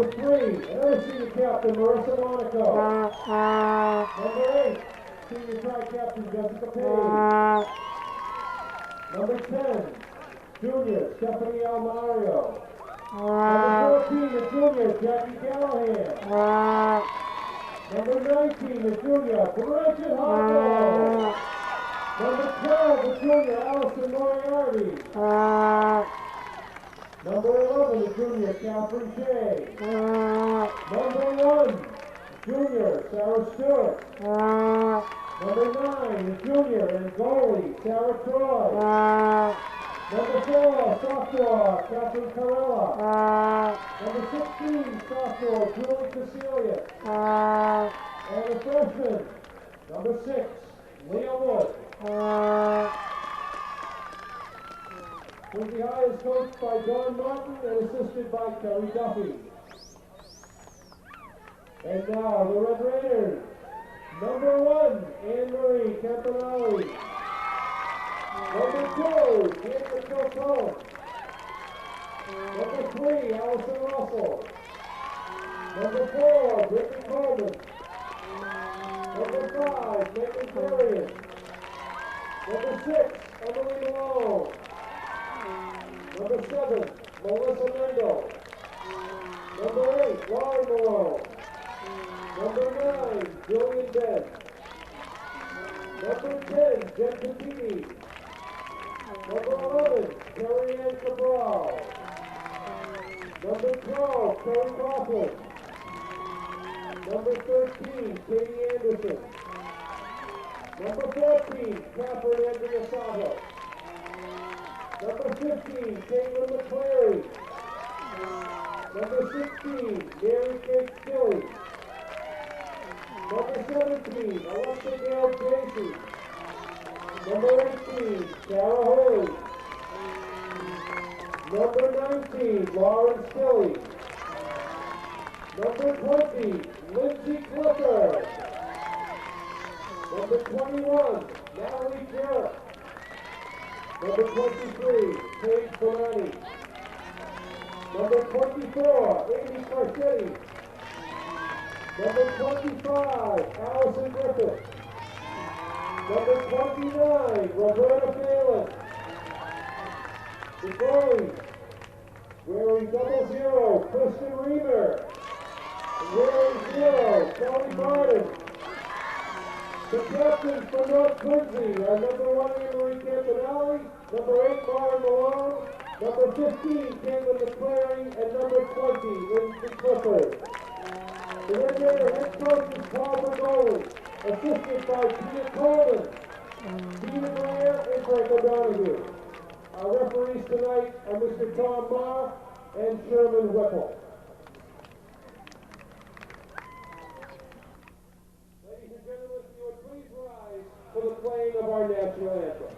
Number 3, another senior captain, Marissa Monaco. Number 8, senior tri-captain, Jessica Page. Number 10, junior, Stephanie Almario. Number 14, the junior, Jackie Callahan. Number 19, the junior, Bridget Hoppo. Number 12, the junior, Allison Moriarty. Number 11, the junior, Catherine Shea. Number 1, junior, Sarah Stewart. Number 9, the junior and goalie, Sarah Troy. Number 4, sophomore, Catherine Carella. Number 16, sophomore, Julie Cecilia. And a freshman, number 6, Leah Wood. Quincy High is coached by Don Martin and assisted by Kerry Duffy. And now the Red Raiders. Number 1, Anne-Marie Campanelli. Number 2, Jacob Cohen. Number 3, Allison Russell. Number 4, Brittany Coleman. Number 5, Megan Clarion. Number 6, Emily Malone. Number 7, Melissa Mendel. Number 8, Lauren Malone. Number 9, Julian Ben. Number 10, Jen Petiti. Number 11, Carrie Ann Cabral. Number 12, Kelly Coughlin. Number 13, Katie Anderson. Number 14, Catherine Andrea Savo. Number 15, Caitlin McCleary. Number 16, Mary Kate Stilley. Number 17, Alexa Gail Casey. Number 18, Sarah Holy. Number 19, Lauren Stilley. Number 20, Lindsay Clifford. Number 21, Natalie Jarrett. Number 23, Paige Bonani. Number 24, Amy Carcetti. Number 25, Allison Griffith. Number 29, Roberta Phelan. The goalies, wearing 00, Kristen Reamer. Wearing 0, Kelly Martin. The captains for North Quincy are number 1, Anne-Marie Campanelli, number 8, Lauren Malone, number 15, Caitlin McClary, and number 20, Lindsay Clifford. The Red Raider head coach is Paul Bergoli, assisted by Peter Coleman, Peter Blair, and Frank O'Donoghue. Our referees tonight are Mr. Tom Marr and Sherman Whipple. Ladies and gentlemen, if you would please rise for the playing of our national anthem.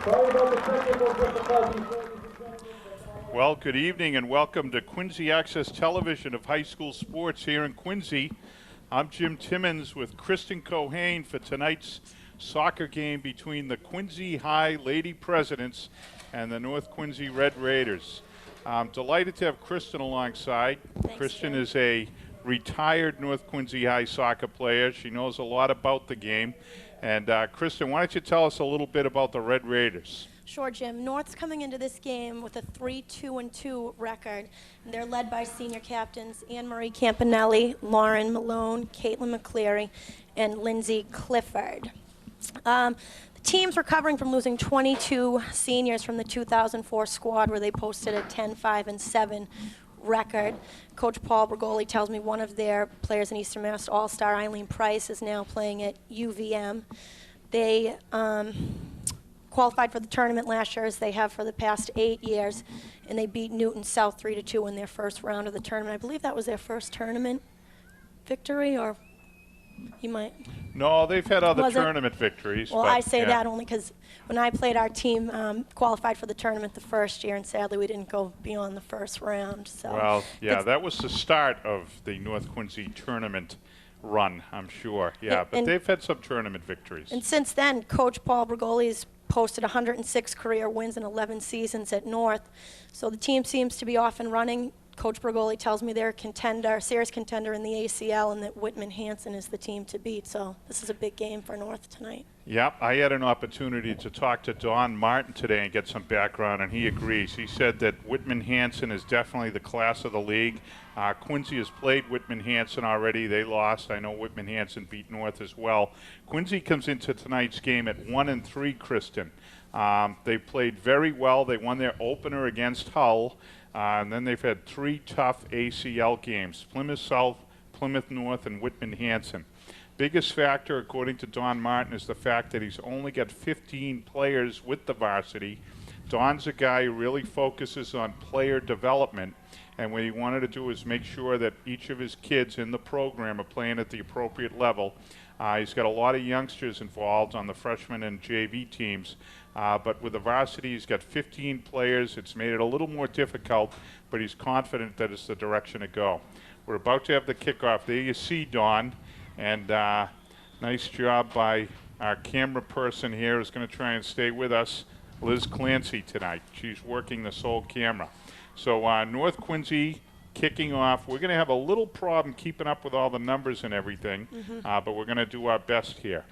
Sorry about the technical difficulties, ladies and gentlemen. Well, good evening and welcome to Quincy Access Television of high school sports here in Quincy. I'm Jim Timmons with Kristen Cohane for tonight's soccer game between the Quincy High Lady Presidents and the North Quincy Red Raiders. I'm delighted to have Kristen alongside. Thanks, Kristen Jim. is a retired North Quincy High soccer player. She knows a lot about the game. And Kristen, why don't you tell us a little bit about the Red Raiders? Sure, Jim. North's coming into this game with a 3-2-2 record. And they're led by senior captains Anne-Marie Campanelli, Lauren Malone, Caitlin McCleary, and Lindsay Clifford. The team's recovering from losing 22 seniors from the 2004 squad where they posted a 10-5-7 record. Coach Paul Bergoli tells me one of their players in Eastern Mass All-Star, Eileen Price, is now playing at UVM. They qualified for the tournament last year, as they have for the past 8 years, and they beat Newton South 3-2 in their first round of the tournament. I believe that was their first tournament victory, or you might. No, they've had other Was it? tournament victories. Well, but, I say yeah. that only because when I played, our team qualified for the tournament the first year, and sadly we didn't go beyond the first round. So. Well, yeah, It's- that was the start of the North Quincy tournament run, I'm sure. Yeah, but And- they've had some tournament victories. And since then, Coach Paul Bergoli's posted 106 career wins in 11 seasons at North. So the team seems to be off and running. Coach Bergoli tells me they're a contender, serious contender in the ACL, and that Whitman Hanson is the team to beat. So this is a big game for North tonight. Yep, I had an opportunity to talk to Don Martin today and get some background, and he agrees. He said that Whitman Hanson is definitely the class of the league. Quincy has played Whitman Hanson already. They lost. I know Whitman Hanson beat North as well. Quincy comes into tonight's game at 1-3, Kristen. They played very well. They won their opener against Hull, and then they've had 3 tough ACL games: Plymouth South, Plymouth North, and Whitman Hanson. Biggest factor, according to Don Martin, is the fact that he's only got 15 players with the varsity. Don's a guy who really focuses on player development, and what he wanted to do is make sure that each of his kids in the program are playing at the appropriate level. He's got a lot of youngsters involved on the freshman and JV teams, but with the varsity, he's got 15 players. It's made it a little more difficult, but he's confident that it's the direction to go. We're about to have the kickoff. There you see Don. And nice job by our camera person here who's going to try and stay with us, Liz Clancy, tonight. She's working the sole camera. So North Quincy kicking off. We're going to have a little problem keeping up with all the numbers and everything, but we're going to do our best here.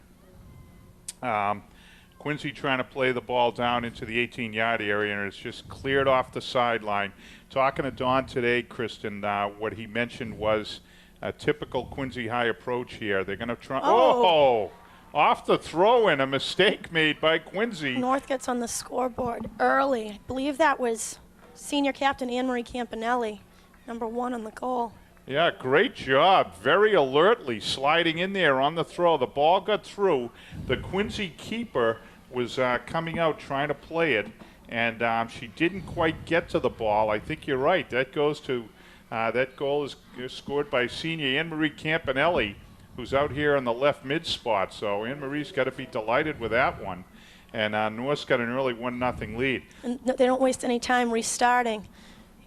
Quincy trying to play the ball down into the 18-yard area, and it's just cleared off the sideline. Talking to Don today, Kristen, what he mentioned was a typical Quincy High approach here. They're going to try. Oh, off the throw-in, a mistake made by Quincy. North gets on the scoreboard early. I believe that was senior captain Anne-Marie Campanelli, number 1 on the goal. Yeah, great job. Very alertly sliding in there on the throw. The ball got through. The Quincy keeper was coming out trying to play it, and she didn't quite get to the ball. I think you're right. That goes to that goal is scored by senior Anne-Marie Campanelli, who's out here in the left mid spot. So Anne-Marie's got to be delighted with that one. And North's got an early 1-0 lead. And they don't waste any time restarting.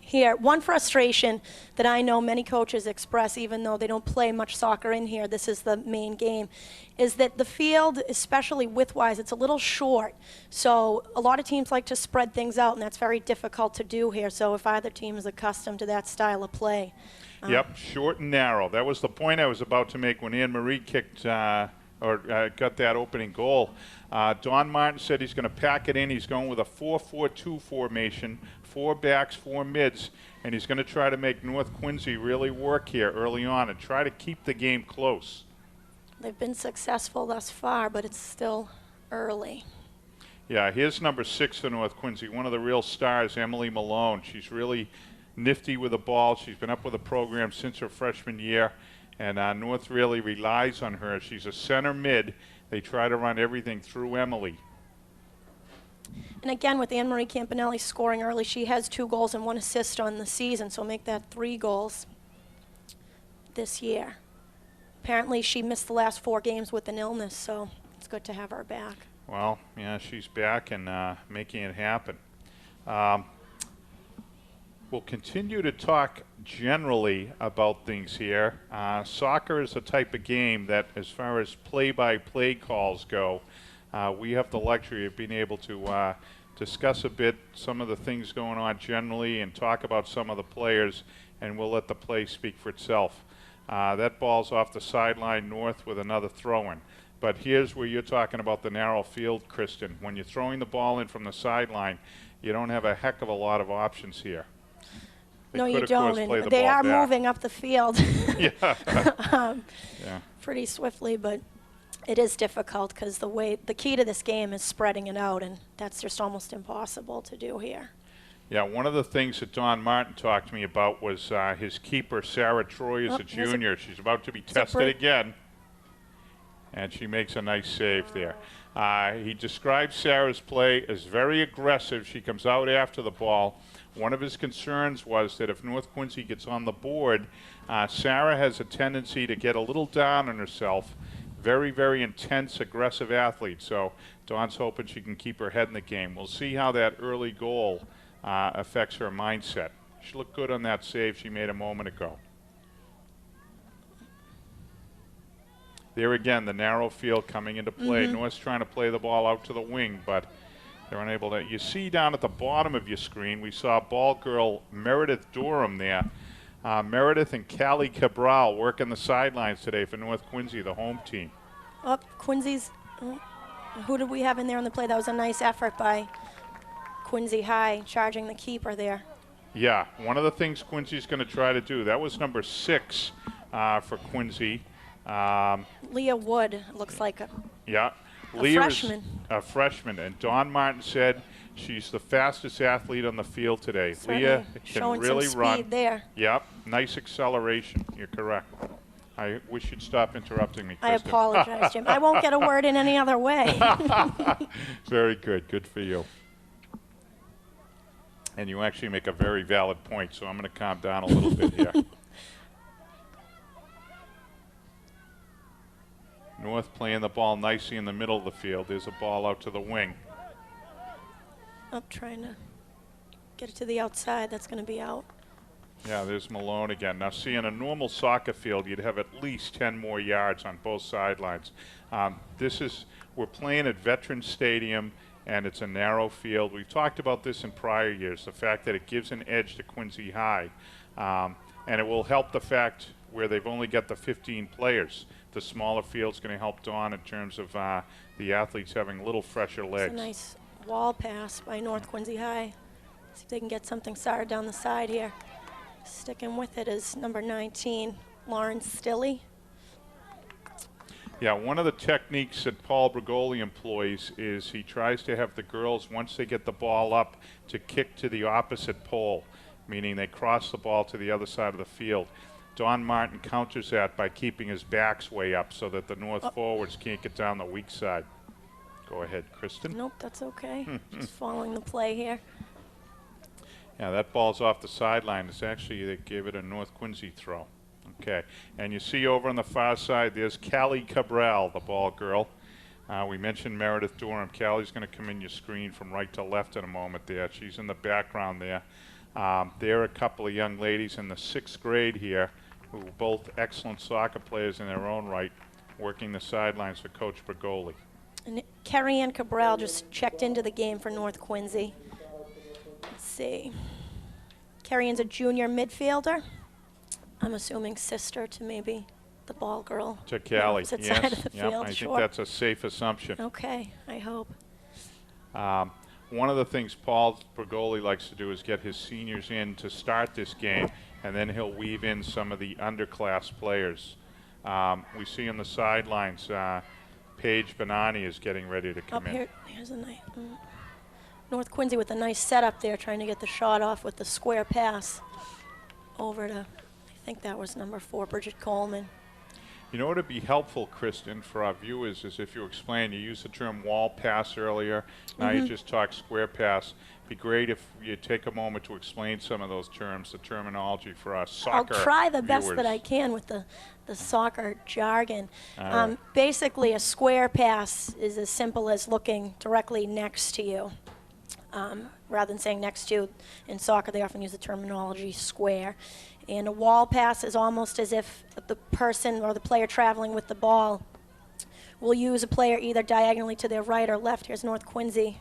Here, one frustration that I know many coaches express, even though they don't play much soccer in here, this is the main game, is that the field, especially width-wise, it's a little short. So a lot of teams like to spread things out, and that's very difficult to do here. So if either team is accustomed to that style of play. Yep, short and narrow. That was the point I was about to make when Anne-Marie kicked got that opening goal. Don Martin said he's going to pack it in. He's going with a 4-4-2 formation, 4 backs, 4 mids, and he's going to try to make North Quincy really work here early on and try to keep the game close. They've been successful thus far, but it's still early. Yeah, here's number 6 for North Quincy, one of the real stars, Emily Malone. She's really nifty with the ball. She's been up with the program since her freshman year, and North really relies on her. She's a center mid. They try to run everything through Emily. And again, with Anne-Marie Campanelli scoring early, she has 2 goals and 1 assist on the season, so make that 3 goals this year. Apparently, she missed the last 4 games with an illness, so it's good to have her back. Well, yeah, she's back and making it happen. We'll continue to talk generally about things here. Soccer is a type of game that, as far as play-by-play calls go, we have the luxury of being able to discuss a bit some of the things going on generally and talk about some of the players, and we'll let the play speak for itself. That ball's off the sideline north with another throw-in. But here's where you're talking about the narrow field, Kristen. When you're throwing the ball in from the sideline, you don't have a heck of a lot of options here. No, could, you of course, don't. play And the they ball are back. moving up the field Yeah. Yeah. pretty swiftly, but it is difficult because the key to this game is spreading it out, and that's just almost impossible to do here. Yeah, one of the things that Don Martin talked to me about was his keeper, Sarah Troy, is Oh, a here's a- junior. She's about to be a tested break. again. And she makes a nice save there. He describes Sarah's play as very aggressive. She comes out after the ball. One of his concerns was that if North Quincy gets on the board, Sarah has a tendency to get a little down on herself. Very, very intense, aggressive athlete. So Don's hoping she can keep her head in the game. We'll see how that early goal affects her mindset. She looked good on that save she made a moment ago. There again, the narrow field coming into play. North's trying to play the ball out to the wing, but they're unable to. You see down at the bottom of your screen, we saw ball girl Meredith Durham there. Meredith and Callie Cabral working the sidelines today for North Quincy, the home team. Oh, Quincy's. Who did we have in there on the play? That was a nice effort by Quincy High, charging the keeper there. Yeah, one of the things Quincy's going to try to do, that was number 6 for Quincy. Leah Wood looks like Yeah. A Leah freshman. is a freshman, and Don Martin said she's the fastest athlete on the field today. Leah can showing really some run. speed there. Yep, nice acceleration. You're correct. I wish you'd stop interrupting me, I Kristen. apologize, Jim. I won't get a word in any other way. Very good. Good for you. And you actually make a very valid point, so I'm going to calm down a little bit here. North playing the ball nicely in the middle of the field. There's a ball out to the wing. Up trying to get it to the outside. That's going to be out. Yeah, there's Malone again. Now, see, in a normal soccer field, you'd have at least 10 more yards on both sidelines. We're playing at Veterans Stadium, and it's a narrow field. We've talked about this in prior years, the fact that it gives an edge to Quincy High. And it will help the fact where they've only got the 15 players. The smaller field's going to help Dawn in terms of the athletes having a little fresher It's legs. a nice wall pass by North Quincy High. See if they can get something started down the side here. Sticking with it is number 19, Lauren Stilley. Yeah, one of the techniques that Paul Brigoli employs is he tries to have the girls, once they get the ball up, to kick to the opposite pole, meaning they cross the ball to the other side of the field. Don Martin counters that by keeping his backs way up so that the North forwards can't get down the weak side. Go ahead, Kristen. Nope, that's okay. Just following the play here. Yeah, that ball's off the sideline. It's actually, they gave it a North Quincy throw. Okay, and you see over on the far side, there's Callie Cabral, the ball girl. We mentioned Meredith Durham. Callie's going to come in your screen from right to left in a moment there. She's in the background there. There are a couple of young ladies in the 6th grade here who are both excellent soccer players in their own right, working the sidelines for Coach Brigoli. And Carrie Ann Cabral just checked into the game for North Quincy. Let's see. Carrie Ann's a junior midfielder. I'm assuming sister to maybe the ball girl. To Callie, opposite yes. side of the Yep, field, I sure. think that's a safe assumption. Okay, I hope. One of the things Paul Brigoli likes to do is get his seniors in to start this game, and then he'll weave in some of the underclass players. We see on the sidelines, Paige Benani is getting ready to come Up in. here, here's a nice North Quincy with a nice setup there, trying to get the shot off with the square pass over to, I think that was number 4, Bridget Coleman. You know what would be helpful, Kristen, for our viewers is if you explain, you used the term wall pass earlier, now you just talk square pass. It'd be great if you take a moment to explain some of those terms, the terminology for our soccer I'll try the best that viewers. I can with the soccer jargon. All right. Basically, a square pass is as simple as looking directly next to you. rather than saying next to. In soccer, they often use the terminology square. And a wall pass is almost as if the person or the player traveling with the ball will use a player either diagonally to their right or left. Here's North Quincy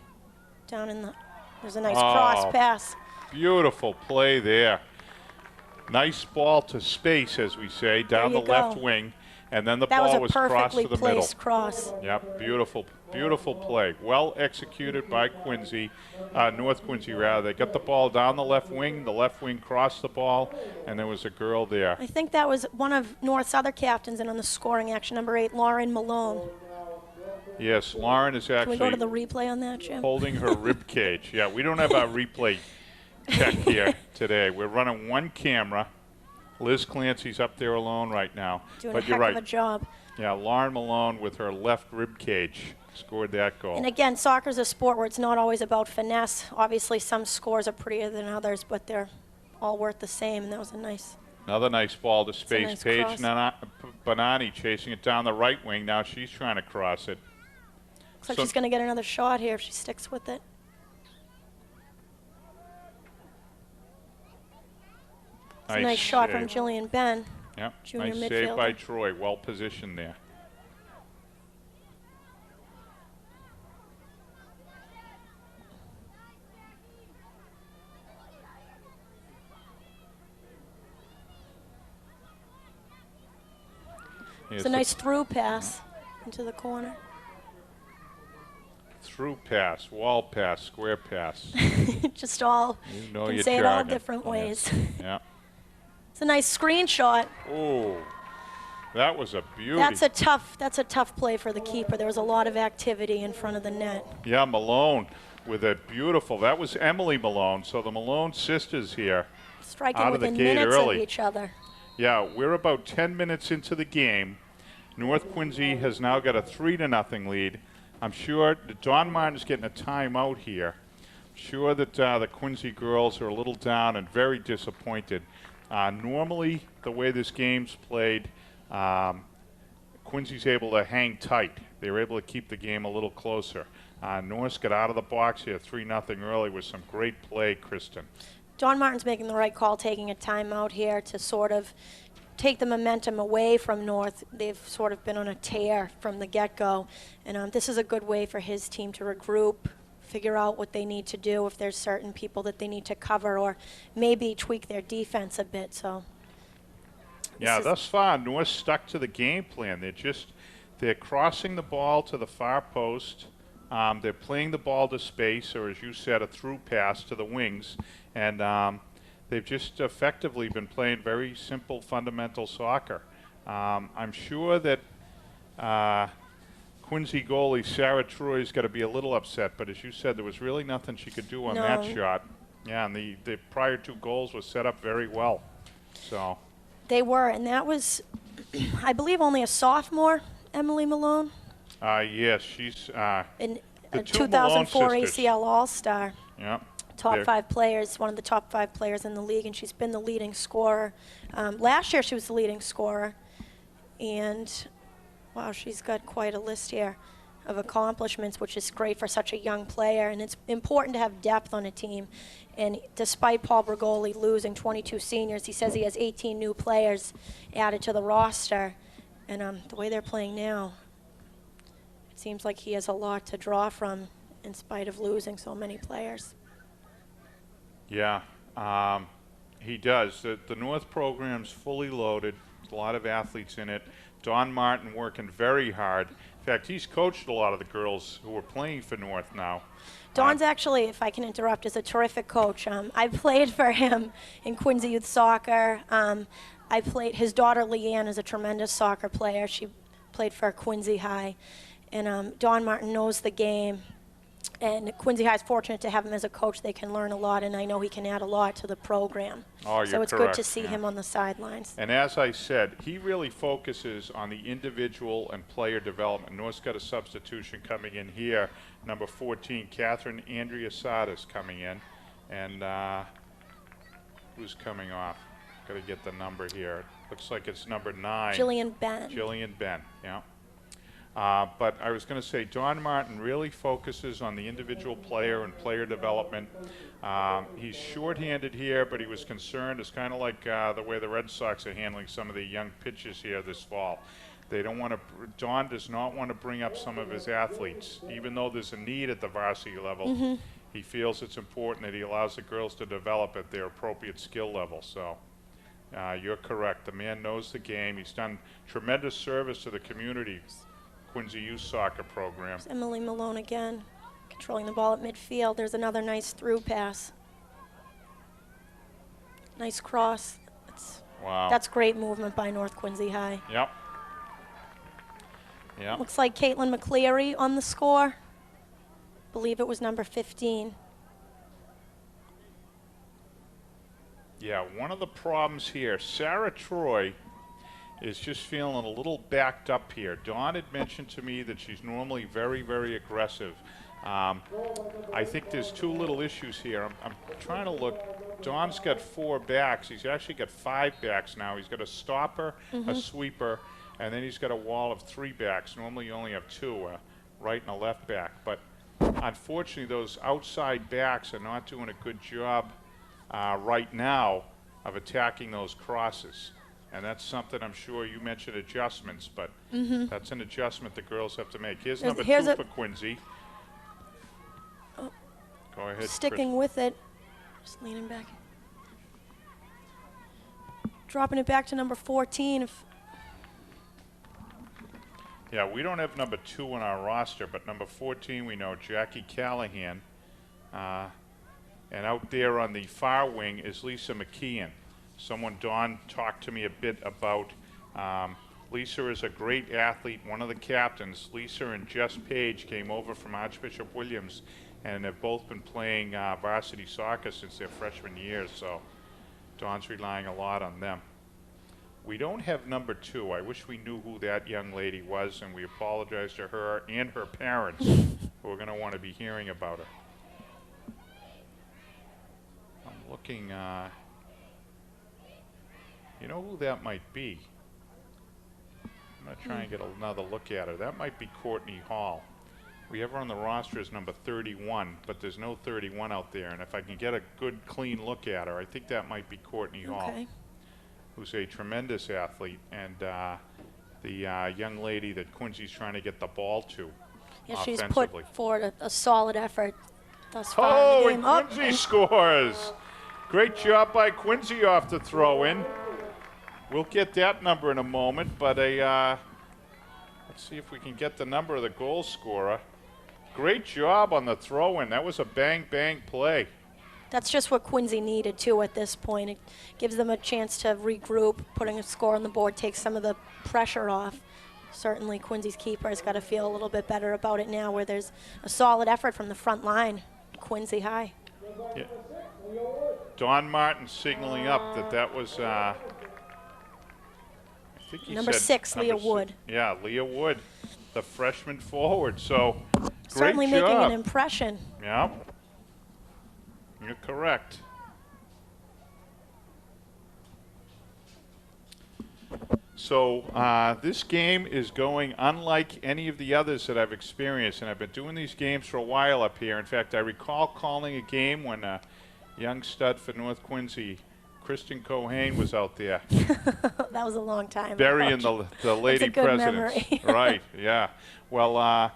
down in the, there's a nice cross pass. Beautiful play there. Nice ball to space, as we say, down the left wing. And then the ball was crossed to the middle. That was a perfectly placed cross. Yep, beautiful, beautiful play. Well executed by Quincy, North Quincy rather. They got the ball down the left wing crossed the ball, and there was a girl there. I think that was one of North's other captains in on the scoring action, number 8, Lauren Malone. Yes, Lauren is actually. Can we go to the replay on that, Jim? Holding her rib cage. Yeah, we don't have our replay tech here today. We're running one camera. Liz Clancy's up there alone right now. Doing but a you're heck right. of a job. Yeah, Lauren Malone with her left rib cage scored that goal. And again, soccer's a sport where it's not always about finesse. Obviously, some scores are prettier than others, but they're all worth the same, and that was a nice. Another nice ball to space. Nice Paige Bonani chasing it down the right wing. Now she's trying to cross it. Looks like she's going to get another shot here if she sticks with it. It's a nice shot from Jillian Ben. Yep, junior nice midfielder. save by Troy. Well positioned there. It's a nice through pass into the corner. Through pass, wall pass, square pass. Just all, you know, can say it all different ways. Yeah. It's a nice screenshot. Oh, that was a beauty. That's a tough play for the keeper. There was a lot of activity in front of the net. Yeah, Malone with a beautiful. That was Emily Malone. So the Malone sisters here. Striking within minutes of each other. Yeah, we're about 10 minutes into the game. North Quincy has now got a 3-0 lead. I'm sure that Don Martin's getting a timeout here. I'm sure that the Quincy girls are a little down and very disappointed. Normally, the way this game's played, Quincy's able to hang tight. They were able to keep the game a little closer. Norris got out of the box here 3-0 early with some great play, Kristen. Don Martin's making the right call, taking a timeout here to sort of take the momentum away from North. They've sort of been on a tear from the get-go. And this is a good way for his team to regroup, figure out what they need to do, if there's certain people that they need to cover, or maybe tweak their defense a bit. So, yeah, thus far, North stuck to the game plan. They're crossing the ball to the far post. They're playing the ball to space, or as you said, a through pass to the wings. And they've just effectively been playing very simple, fundamental soccer. I'm sure that Quincy goalie Sarah Troy's got to be a little upset, but as you said, there was really nothing she could do on that shot. Yeah, and the prior 2 goals was set up very well. So they were, and that was, I believe, only a sophomore, Emily Malone. Yes, she's in the 2004 ACL All-Star. Yeah. Top 5 players, one of the top 5 players in the league, and she's been the leading scorer. Last year she was the leading scorer, and wow, she's got quite a list here of accomplishments, which is great for such a young player, and it's important to have depth on a team. And despite Paul Bergoli losing 22 seniors, he says he has 18 new players added to the roster, and the way they're playing now, it seems like he has a lot to draw from in spite of losing so many players. Yeah, he does. The North program's fully loaded. There's a lot of athletes in it. Don Martin working very hard. In fact, he's coached a lot of the girls who are playing for North now. Don's actually, if I can interrupt, is a terrific coach. I played for him in Quincy Youth Soccer. His daughter Leanne is a tremendous soccer player. She played for Quincy High. And Don Martin knows the game. And Quincy High is fortunate to have him as a coach. They can learn a lot, and I know he can add a lot to the program. Oh, so it's correct. Good to see him on the sidelines. And as I said, he really focuses on the individual and player development. North's got a substitution coming in here. Number 14, Catherine Andrea Sadas coming in. And who's coming off? Got to get the number here. Looks like it's number 9. Jillian Ben. Jillian Ben, yeah. But I was going to say, Don Martin really focuses on the individual player and player development. He's shorthanded here, but he was concerned. It's kind of like the way the Red Sox are handling some of the young pitchers here this fall. They don't want to. Don does not want to bring up some of his athletes, even though there's a need at the varsity level. He feels it's important that he allows the girls to develop at their appropriate skill level. So you're correct. The man knows the game. He's done tremendous service to the community. Quincy Youth Soccer Program. Emily Malone again, controlling the ball at midfield. There's another nice through pass. Nice cross. Wow. That's great movement by North Quincy High. Yep. Yep. Looks like Caitlin McCleary on the score. Believe it was number 15. Yeah, one of the problems here, Sarah Troy is just feeling a little backed up here. Dawn had mentioned to me that she's normally very, very aggressive. I think there's two little issues here. I'm trying to look. Dawn's got 4 backs. He's actually got 5 backs now. He's got a stopper, a sweeper, and then he's got a wall of 3 backs. Normally you only have 2, a right and a left back. But unfortunately, those outside backs are not doing a good job right now of attacking those crosses. And that's something I'm sure you mentioned adjustments, but that's an adjustment the girls have to make. Here's number 2 for Quincy. Oh. Go ahead, Sticking Chris. with it. Just leaning back. Dropping it back to number 14. Yeah, we don't have number 2 on our roster, but number 14 we know Jackie Callahan. And out there on the far wing is Lisa McKeon. Someone, Dawn, talked to me a bit about. Lisa is a great athlete, one of the captains. Lisa and Jess Page came over from Archbishop Williams and have both been playing varsity soccer since their freshman years, so Dawn's relying a lot on them. We don't have number 2. I wish we knew who that young lady was, and we apologize to her and her parents who are going to want to be hearing about her. I'm looking, you know who that might be? I'm going to try and get another look at her. That might be Courtney Hall. We have her on the roster as number 31, but there's no 31 out there. And if I can get a good, clean look at her, I think that might be Courtney Hall, who's a tremendous athlete and the young lady that Quincy's trying to get the ball to. Yeah, she's put forward a solid effort thus far in the game. And Quincy scores! Great job by Quincy off the throw-in. We'll get that number in a moment, but let's see if we can get the number of the goal scorer. Great job on the throw-in. That was a bang-bang play. That's just what Quincy needed, too, at this point. It gives them a chance to regroup. Putting a score on the board takes some of the pressure off. Certainly, Quincy's keeper has got to feel a little bit better about it now, where there's a solid effort from the front line. Quincy High. Yeah. Don Martin signaling up that was... I think he number said 6, Leah Wood. Yeah, Leah Wood, the freshman forward. So, certainly great job. Making an impression. Yeah, you're correct. So this game is going unlike any of the others that I've experienced, and I've been doing these games for a while up here. In fact, I recall calling a game when a young stud for North Quincy, Kristen Cohane, was out there. That was a long time. Burying the lady That's a good presidents. memory. Right, yeah. Well,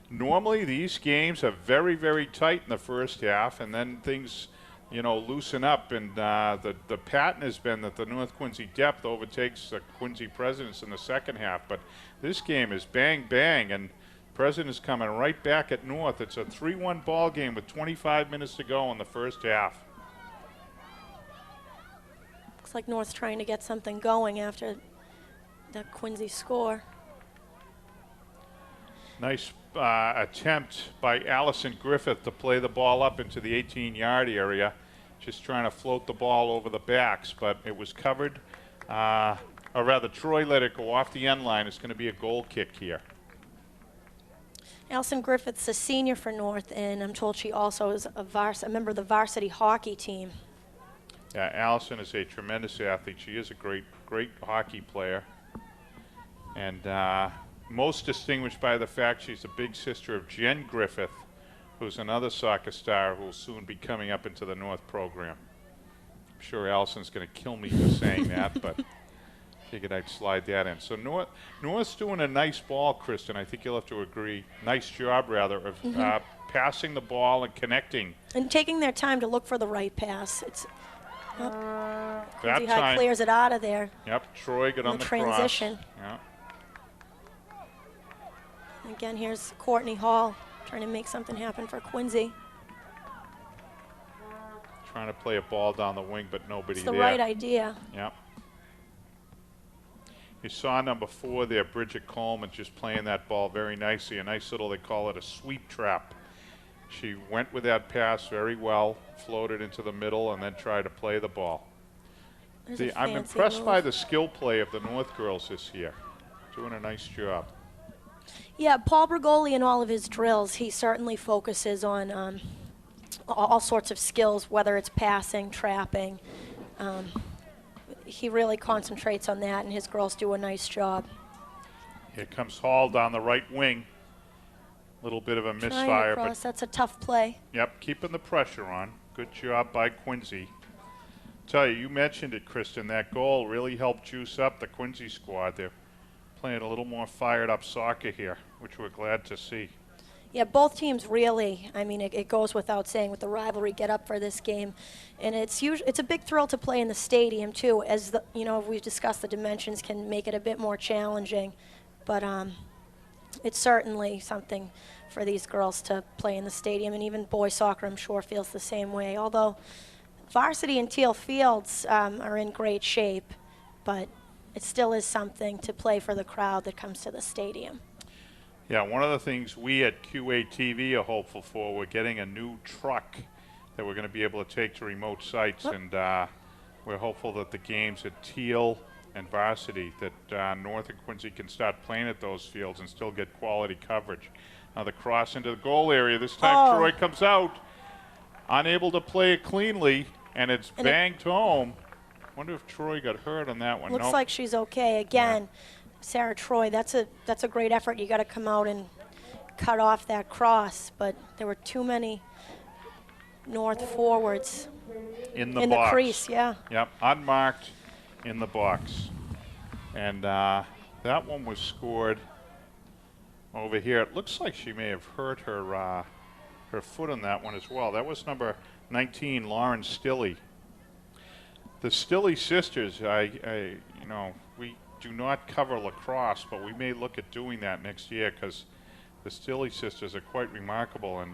normally these games are very, very tight in the first half, and then things, you know, loosen up. And the pattern has been that the North Quincy depth overtakes the Quincy Presidents in the second half. But this game is bang, bang, and Presidents coming right back at North. It's a 3-1 ball game with 25 minutes to go in the first half. Looks like North's trying to get something going after the Quincy score. Nice attempt by Allison Griffith to play the ball up into the 18-yard area, just trying to float the ball over the backs, but it was covered. Or rather, Troy let it go off the end line. It's going to be a goal kick here. Allison Griffith's a senior for North, and I'm told she also is a member of the varsity hockey team. Yeah, Allison is a tremendous athlete. She is a great hockey player. And most distinguished by the fact she's a big sister of Jen Griffith, who's another soccer star who will soon be coming up into the North program. I'm sure Allison's going to kill me for saying that, but figured I'd slide that in. So North's doing a nice ball, Kristen. I think you'll have to agree. Nice job, rather, of passing the ball and connecting. And taking their time to look for the right pass. It's That Quincy High time, clears it out of there. yep, Troy got on the transition. cross. Yeah. Again, here's Courtney Hall trying to make something happen for Quincy. Trying to play a ball down the wing, but nobody It's the there. right idea. Yep. You saw number 4 there, Bridget Coleman, just playing that ball very nicely. A nice little, they call it a sweep trap. She went with that pass very well, floated into the middle, and then tried to play the ball. There's a I'm fancy impressed by move. the skill play of the North girls this year. Doing a nice job. Yeah, Paul Bergoli in all of his drills, he certainly focuses on all sorts of skills, whether it's passing, trapping. He really concentrates on that, and his girls do a nice job. Here comes Hall down the right wing. Little bit of a Trying misfire, across, but that's a tough play. yep, keeping the pressure on. Good job by Quincy. Tell you mentioned it, Kristen. That goal really helped juice up the Quincy squad. They're playing a little more fired up soccer here, which we're glad to see. Yeah, both teams really, I mean, it goes without saying with the rivalry, get up for this game. And it's a big thrill to play in the stadium, too, as, we've discussed the dimensions can make it a bit more challenging. But it's certainly something for these girls to play in the stadium, and even boys soccer, I'm sure, feels the same way. Although varsity and Teal Fields are in great shape, but it still is something to play for the crowd that comes to the stadium. Yeah, one of the things we at QATV are hopeful for, we're getting a new truck that we're going to be able to take to remote sites, and we're hopeful that the games at Teal and varsity, that North and Quincy can start playing at those fields and still get quality coverage. Now the cross into the goal area. This time Troy comes out, unable to play it cleanly, and it's banged home. Wonder if Troy got hurt on that one. Looks Nope. like she's okay. Again, Sarah Troy, that's a great effort. You got to come out and cut off that cross, but there were too many North forwards in the in box. the crease. Yeah. Yep, unmarked in the box. And that one was scored over here. It looks like she may have hurt her foot on that one as well. That was number 19, Lauren Stilley. The Stilley sisters, we do not cover lacrosse, but we may look at doing that next year because the Stilley sisters are quite remarkable in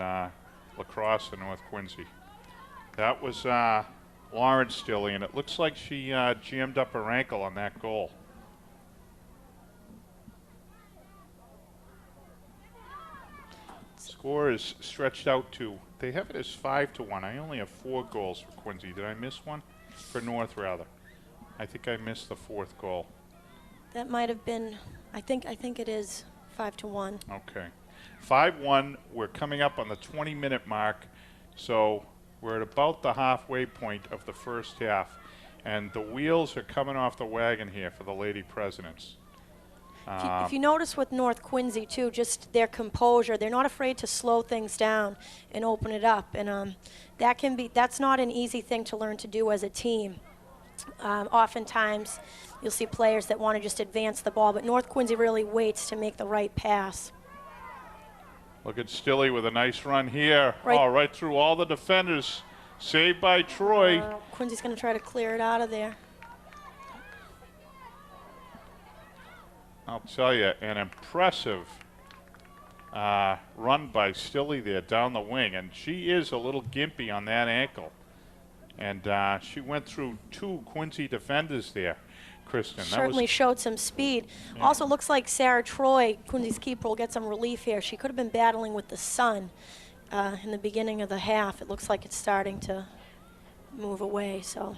lacrosse in North Quincy. That was Lauren Stilley, and it looks like she jammed up her ankle on that goal. Score is stretched out to, they have it as 5-1. I only have 4 goals for Quincy. Did I miss one? For North, rather. I think I missed the 4th goal. That might have been, I think it is 5-1. Okay. 5-1. We're coming up on the 20-minute mark, so we're at about the halfway point of the first half, and the wheels are coming off the wagon here for the Lady Presidents. If you notice with North Quincy, too, just their composure, they're not afraid to slow things down and open it up, and that's not an easy thing to learn to do as a team. Oftentimes, you'll see players that want to just advance the ball, but North Quincy really waits to make the right pass. Look at Stilley with a nice run here. Right. Right through all the defenders. Saved by Troy. Quincy's going to try to clear it out of there. I'll tell you, an impressive run by Stilley there down the wing, and she is a little gimpy on that ankle. And she went through 2 Quincy defenders there, Kristen. Certainly showed some speed. Yeah. Also looks like Sarah Troy, Quincy's keeper, will get some relief here. She could have been battling with the sun in the beginning of the half. It looks like it's starting to move away. So.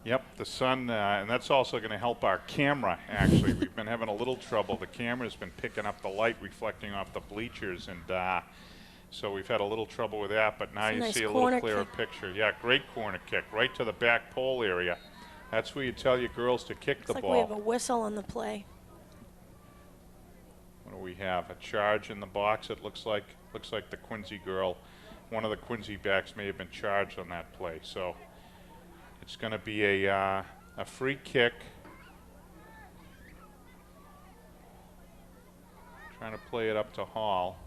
Yep, the sun, and that's also going to help our camera, actually. We've been having a little trouble. The camera's been picking up the light reflecting off the bleachers, and so we've had a little trouble with that, but now you see a little clearer picture. Yeah, great corner kick right to the back pole area That's where you tell your girls to kick Looks the like ball. we have a whistle on the play. What do we have? A charge in the box. It looks like the Quincy girl, one of the Quincy backs may have been charged on that play. So it's going to be a free kick. Trying to play it up to Hall.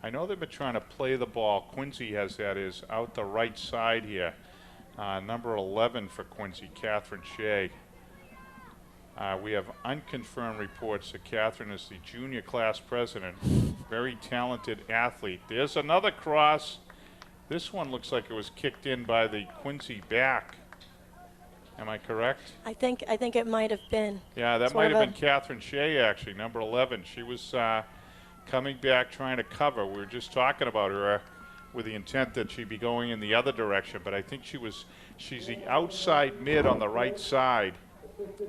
I know they've been trying to play the ball. Quincy has that is out the right side here. Number 11 for Quincy, Catherine Shea. We have unconfirmed reports that Catherine is the junior class president. Very talented athlete. There's another cross. This one looks like it was kicked in by the Quincy back. Am I correct? I think it might have been. Yeah, that Sort might of have been Catherine Shea, actually, number 11. She was coming back trying to cover. We were just talking about her with the intent that she'd be going in the other direction, but I think she's the outside mid on the right side,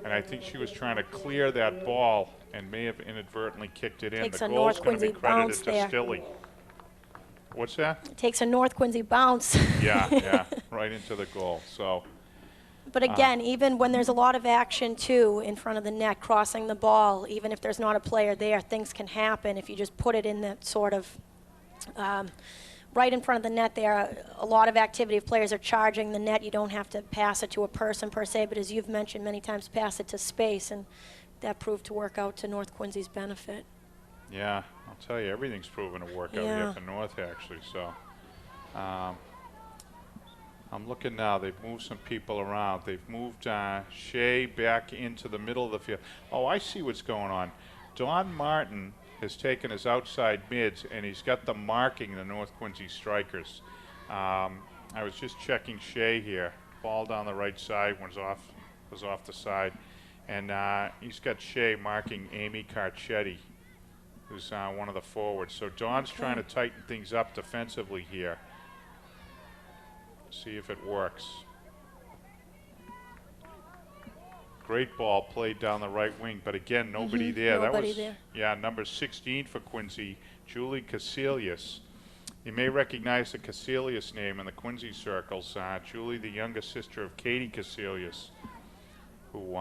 and I think she was trying to clear that ball and may have inadvertently kicked it in. Takes The a goal's North going to be Quincy bounce credited to there. Stilley. What's that? It takes a North Quincy bounce. Yeah, right into the goal. So. But again, even when there's a lot of action too in front of the net, crossing the ball, even if there's not a player there, things can happen if you just put it in that sort of right in front of the net there. A lot of activity. If players are charging the net, you don't have to pass it to a person per se, but as you've mentioned many times, pass it to space, and that proved to work out to North Quincy's benefit. Yeah, I'll tell you, everything's proven to work out here for North, actually. So I'm looking now. They've moved some people around. They've moved Shea back into the middle of the field. Oh, I see what's going on. Don Martin has taken his outside mids, and he's got them marking the North Quincy strikers. I was just checking Shea here. Ball down the right side was off the side. And he's got Shea marking Amy Carcetti, who's one of the forwards. So Don's trying to tighten things up defensively here. See if it works. Great ball played down the right wing, but again, nobody there. Nobody there. Yeah, number 16 for Quincy, Julie Casilius. You may recognize the Casilius name in the Quincy circles. Julie, the younger sister of Katie Casilius, who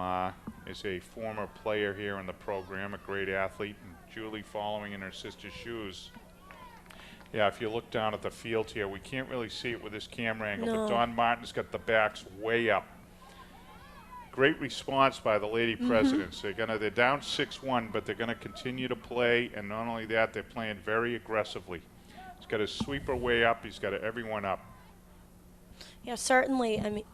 is a former player here in the program, a great athlete, and Julie following in her sister's shoes. Yeah, if you look down at the field here, we can't really see it with this camera angle, but Don Martin's got the backs way up. Great response by the Lady Presidents. They're down 6-1, but they're gonna continue to play, and not only that, they're playing very aggressively. He's got his sweeper way up. He's got everyone up. Yeah, certainly. I mean,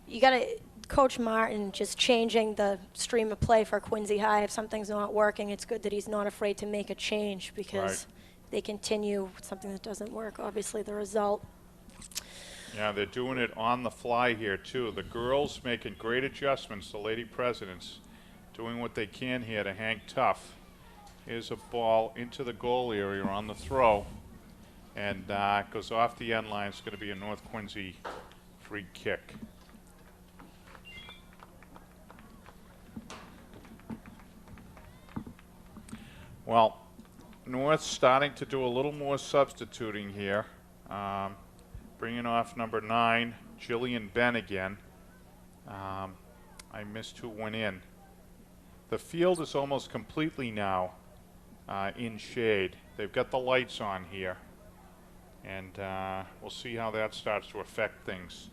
you got to Coach Martin just changing the stream of play for Quincy High. If something's not working, it's good that he's not afraid to make a change, because they continue with something that doesn't work. Obviously, the result. Yeah, they're doing it on the fly here, too. The girls making great adjustments, the Lady Presidents doing what they can here to hang tough. Here's a ball into the goal area on the throw, and it goes off the end line. It's going to be a North Quincy free kick. Well, North starting to do a little more substituting here. Bringing off number 9, Jillian Ben again. I missed who went in. The field is almost completely now in shade. They've got the lights on here, and we'll see how that starts to affect things.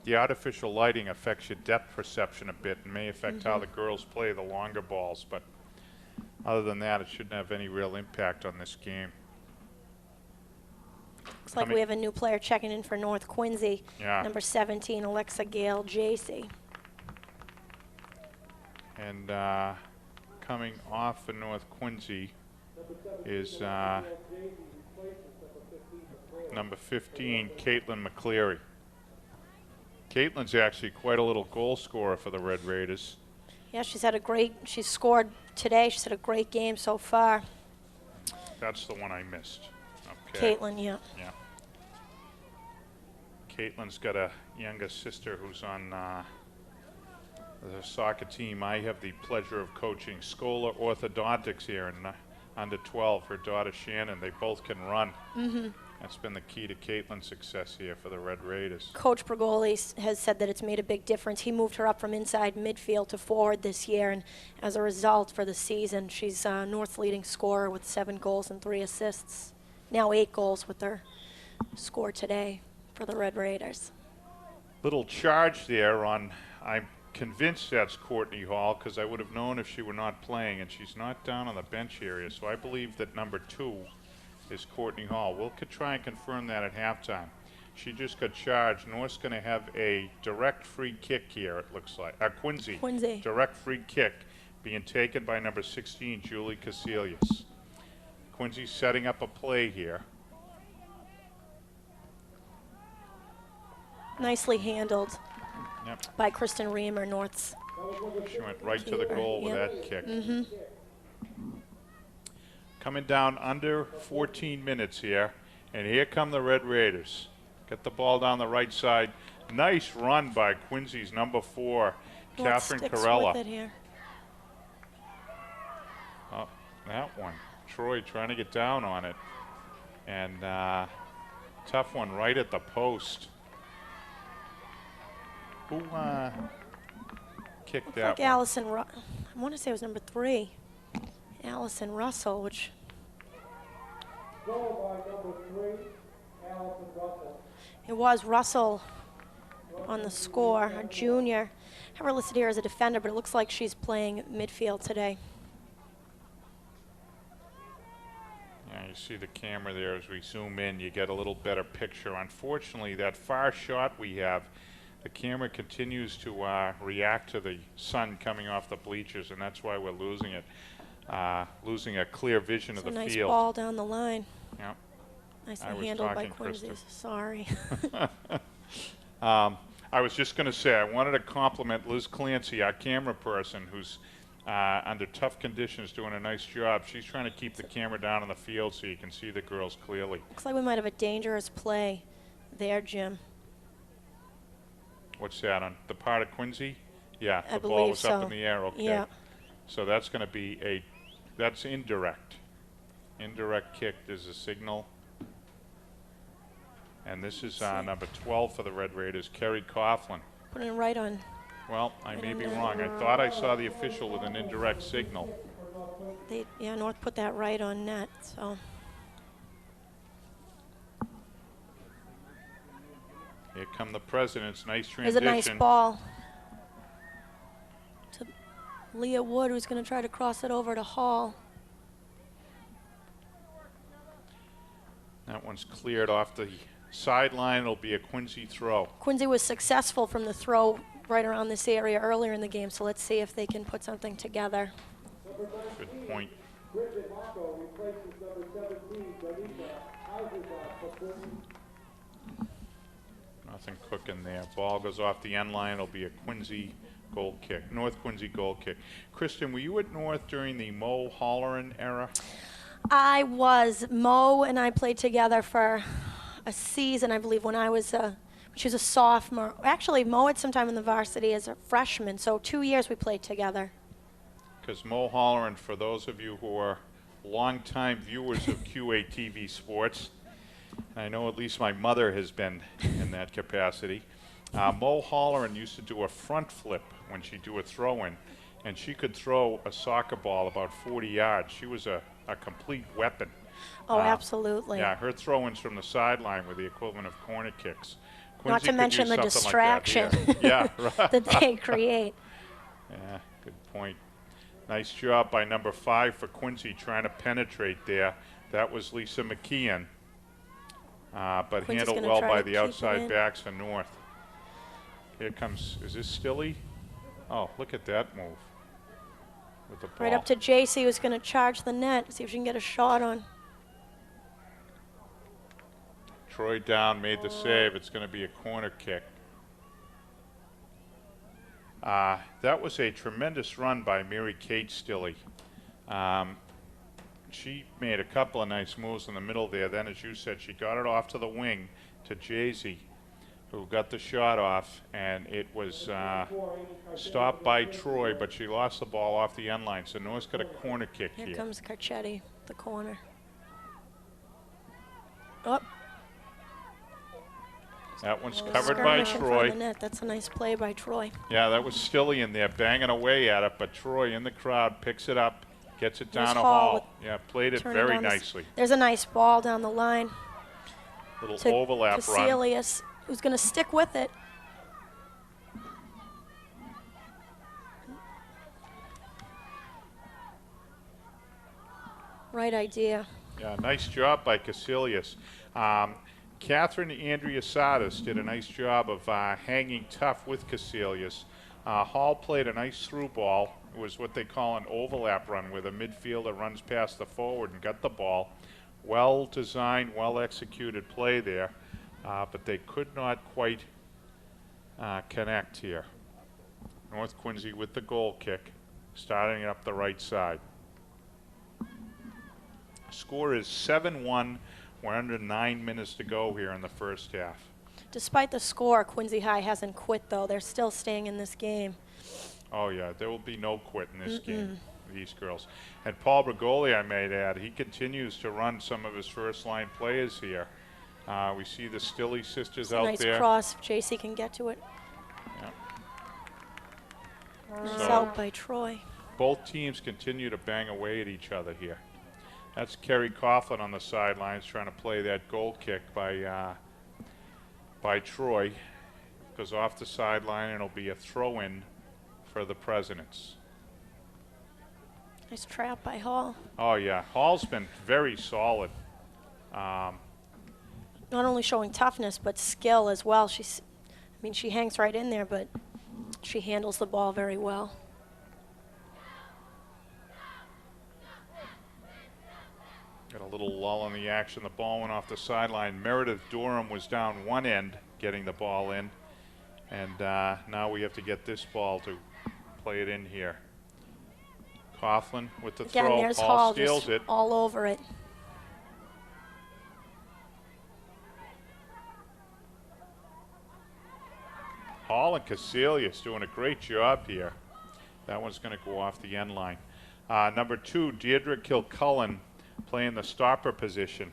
The artificial lighting affects your depth perception a bit and may affect how the girls play the longer balls, but other than that, it shouldn't have any real impact on this game. Looks like we have a new player checking in for North Quincy. Yeah. Number 17, Alexa Gale JC. And coming off for North Quincy is number 15, Caitlin McCleary. Caitlin's actually quite a little goal scorer for the Red Raiders. Yeah, she's scored today. She's had a great game so far. That's the one I missed. Okay. Caitlin, yeah. Yeah. Caitlin's got a younger sister who's on the soccer team. I have the pleasure of coaching Scholar Orthodontics here in under 12, her daughter Shannon. They both can run. That's been the key to Caitlin's success here for the Red Raiders. Coach Bergoli has said that it's made a big difference. He moved her up from inside midfield to forward this year, and as a result for the season, she's North's leading scorer with 7 goals and 3 assists. Now 8 goals with her score today for the Red Raiders. Little charge there on, I'm convinced that's Courtney Hall, because I would have known if she were not playing, and she's not down on the bench area, so I believe that number 2 is Courtney Hall. We'll try and confirm that at halftime. She just got charged. North's going to have a direct free kick here, it looks like. Quincy. Direct free kick being taken by number 16, Julie Casilius. Quincy's setting up a play here. Nicely handled Yep. by Kristen Reamer, North's. She went right to the keeper. goal with Yep. that kick. Coming down under 14 minutes here, and here come the Red Raiders. Get the ball down the right side. Nice run by Quincy's number 4, North Catherine sticks Corella. with it here. Oh, that one. Troy trying to get down on it. And tough one right at the post. Who kicked that Like one? Allison, I want to say it was number 3, Allison Russell, which Goal by number 3, Allison Russell. it was Russell on the score, a junior. I have her listed here as a defender, but it looks like she's playing midfield today. Yeah, you see the camera there as we zoom in, you get a little better picture. Unfortunately, that far shot we have, the camera continues to react to the sun coming off the bleachers, and that's why we're losing it. Losing a clear vision It's of a the nice field. ball down the line. Yeah. Nicely I was handled by talking, Quincy. Kristen. Sorry. I was just going to say, I wanted to compliment Liz Clancy, our camera person, who's under tough conditions doing a nice job. She's trying to keep the camera down on the field so you can see the girls clearly. Looks like we might have a dangerous play there, Jim. What's that, on the part of Quincy? Yeah, I the ball believe was up so. in the air, okay. Yeah. So that's going to be that's indirect. Indirect kick, there's a signal. And this is number 12 for the Red Raiders, Kerry Coughlin. Putting it right on. Well, I may be on there. wrong. I thought I saw the official with an indirect signal. North put that right on net, so. Here come the Presidents, nice There's transition. a nice ball to Leah Wood, who's going to try to cross it over to Hall. That one's cleared off the sideline. It'll be a Quincy throw. Quincy was successful from the throw right around this area earlier in the game, so let's see if they can put something together. Good point. Bridget Marco replaces number 17, Danica Eisenbach for Quincy. Nothing cooking there. Ball goes off the end line. It'll be a Quincy goal kick. North Quincy goal kick. Kristen, were you at North during the Mo Holleran era? I was. Mo and I played together for a season, I believe, when I was she was a sophomore. Actually, Mo had some time in the varsity as a freshman, so 2 years we played together. Because Mo Holleran, for those of you who are longtime viewers of QATV Sports, I know at least my mother has been in that capacity. Mo Holleran used to do a front flip when she'd do a throw-in, and she could throw a soccer ball about 40 yards. She was a complete weapon. Oh, absolutely. Yeah, her throw-ins from the sideline were the equivalent of corner kicks. Not Quincy to could mention use the something like that distraction here. Yeah, right. that they create. Yeah, good point. Nice job by number 5 for Quincy trying to penetrate there. That was Lisa McKeon, but Quincy's handled gonna well try by to the keep it outside in. backs for North. Here comes, is this Stilley? Oh, look at that move with the ball. Right up to JC, who's going to charge the net, see if she can get a shot on. Troy down, made the save. It's going to be a corner kick. That was a tremendous run by Mary Kate Stilley. She made a couple of nice moves in the middle there. Then, as you said, she got it off to the wing to Jay-Z, who got the shot off, and it was stopped by Troy, but she lost the ball off the end line. So North's got a corner kick Here here. comes Carcetti. the corner. Oh, That one's little covered by skirmish in front of Troy. the net. That's a nice play by Troy. Yeah, that was Stilley in there banging away at it, but Troy in the crowd picks it up, gets it Here's down to Hall Hall. Yeah, played it Turning very down the nicely. There's a nice ball down the line Little to overlap run. Casilius, who's going to stick with it. Right idea. Yeah, nice job by Casilius. Catherine Andriasatis did a nice job of hanging tough with Casilius. Hall played a nice through ball. It was what they call an overlap run, where the midfielder runs past the forward and got the ball. Well designed, well executed play there, but they could not quite connect here. North Quincy with the goal kick, starting up the right side. Score is 7-1. We're under 9 minutes to go here in the first half. Despite the score, Quincy High hasn't quit, though. They're still staying in this game. Oh, yeah, there will be no quit in this game, these girls. And Paul Brigoli, I might add, he continues to run some of his first-line players here. We see the Stilley sisters out Nice there. cross if JC can get to it. Yeah. Nice So- out by Troy. Both teams continue to bang away at each other here. That's Kerry Coughlin on the sidelines trying to play that goal kick by Troy. Goes off the sideline, and it'll be a throw-in for the Presidents. Nice trap by Hall. Oh, yeah. Hall's been very solid. Not only showing toughness, but skill as well. She hangs right in there, but she handles the ball very well. Got a little lull in the action. The ball went off the sideline. Meredith Durham was down one end getting the ball in. And now we have to get this ball to play it in here. Coughlin with the Again, throw. there's Hall Hall steals just it. all over it. Hall and Casilius doing a great job here. That one's going to go off the end line. Number 2, Deirdre Kilcullen playing the stopper position.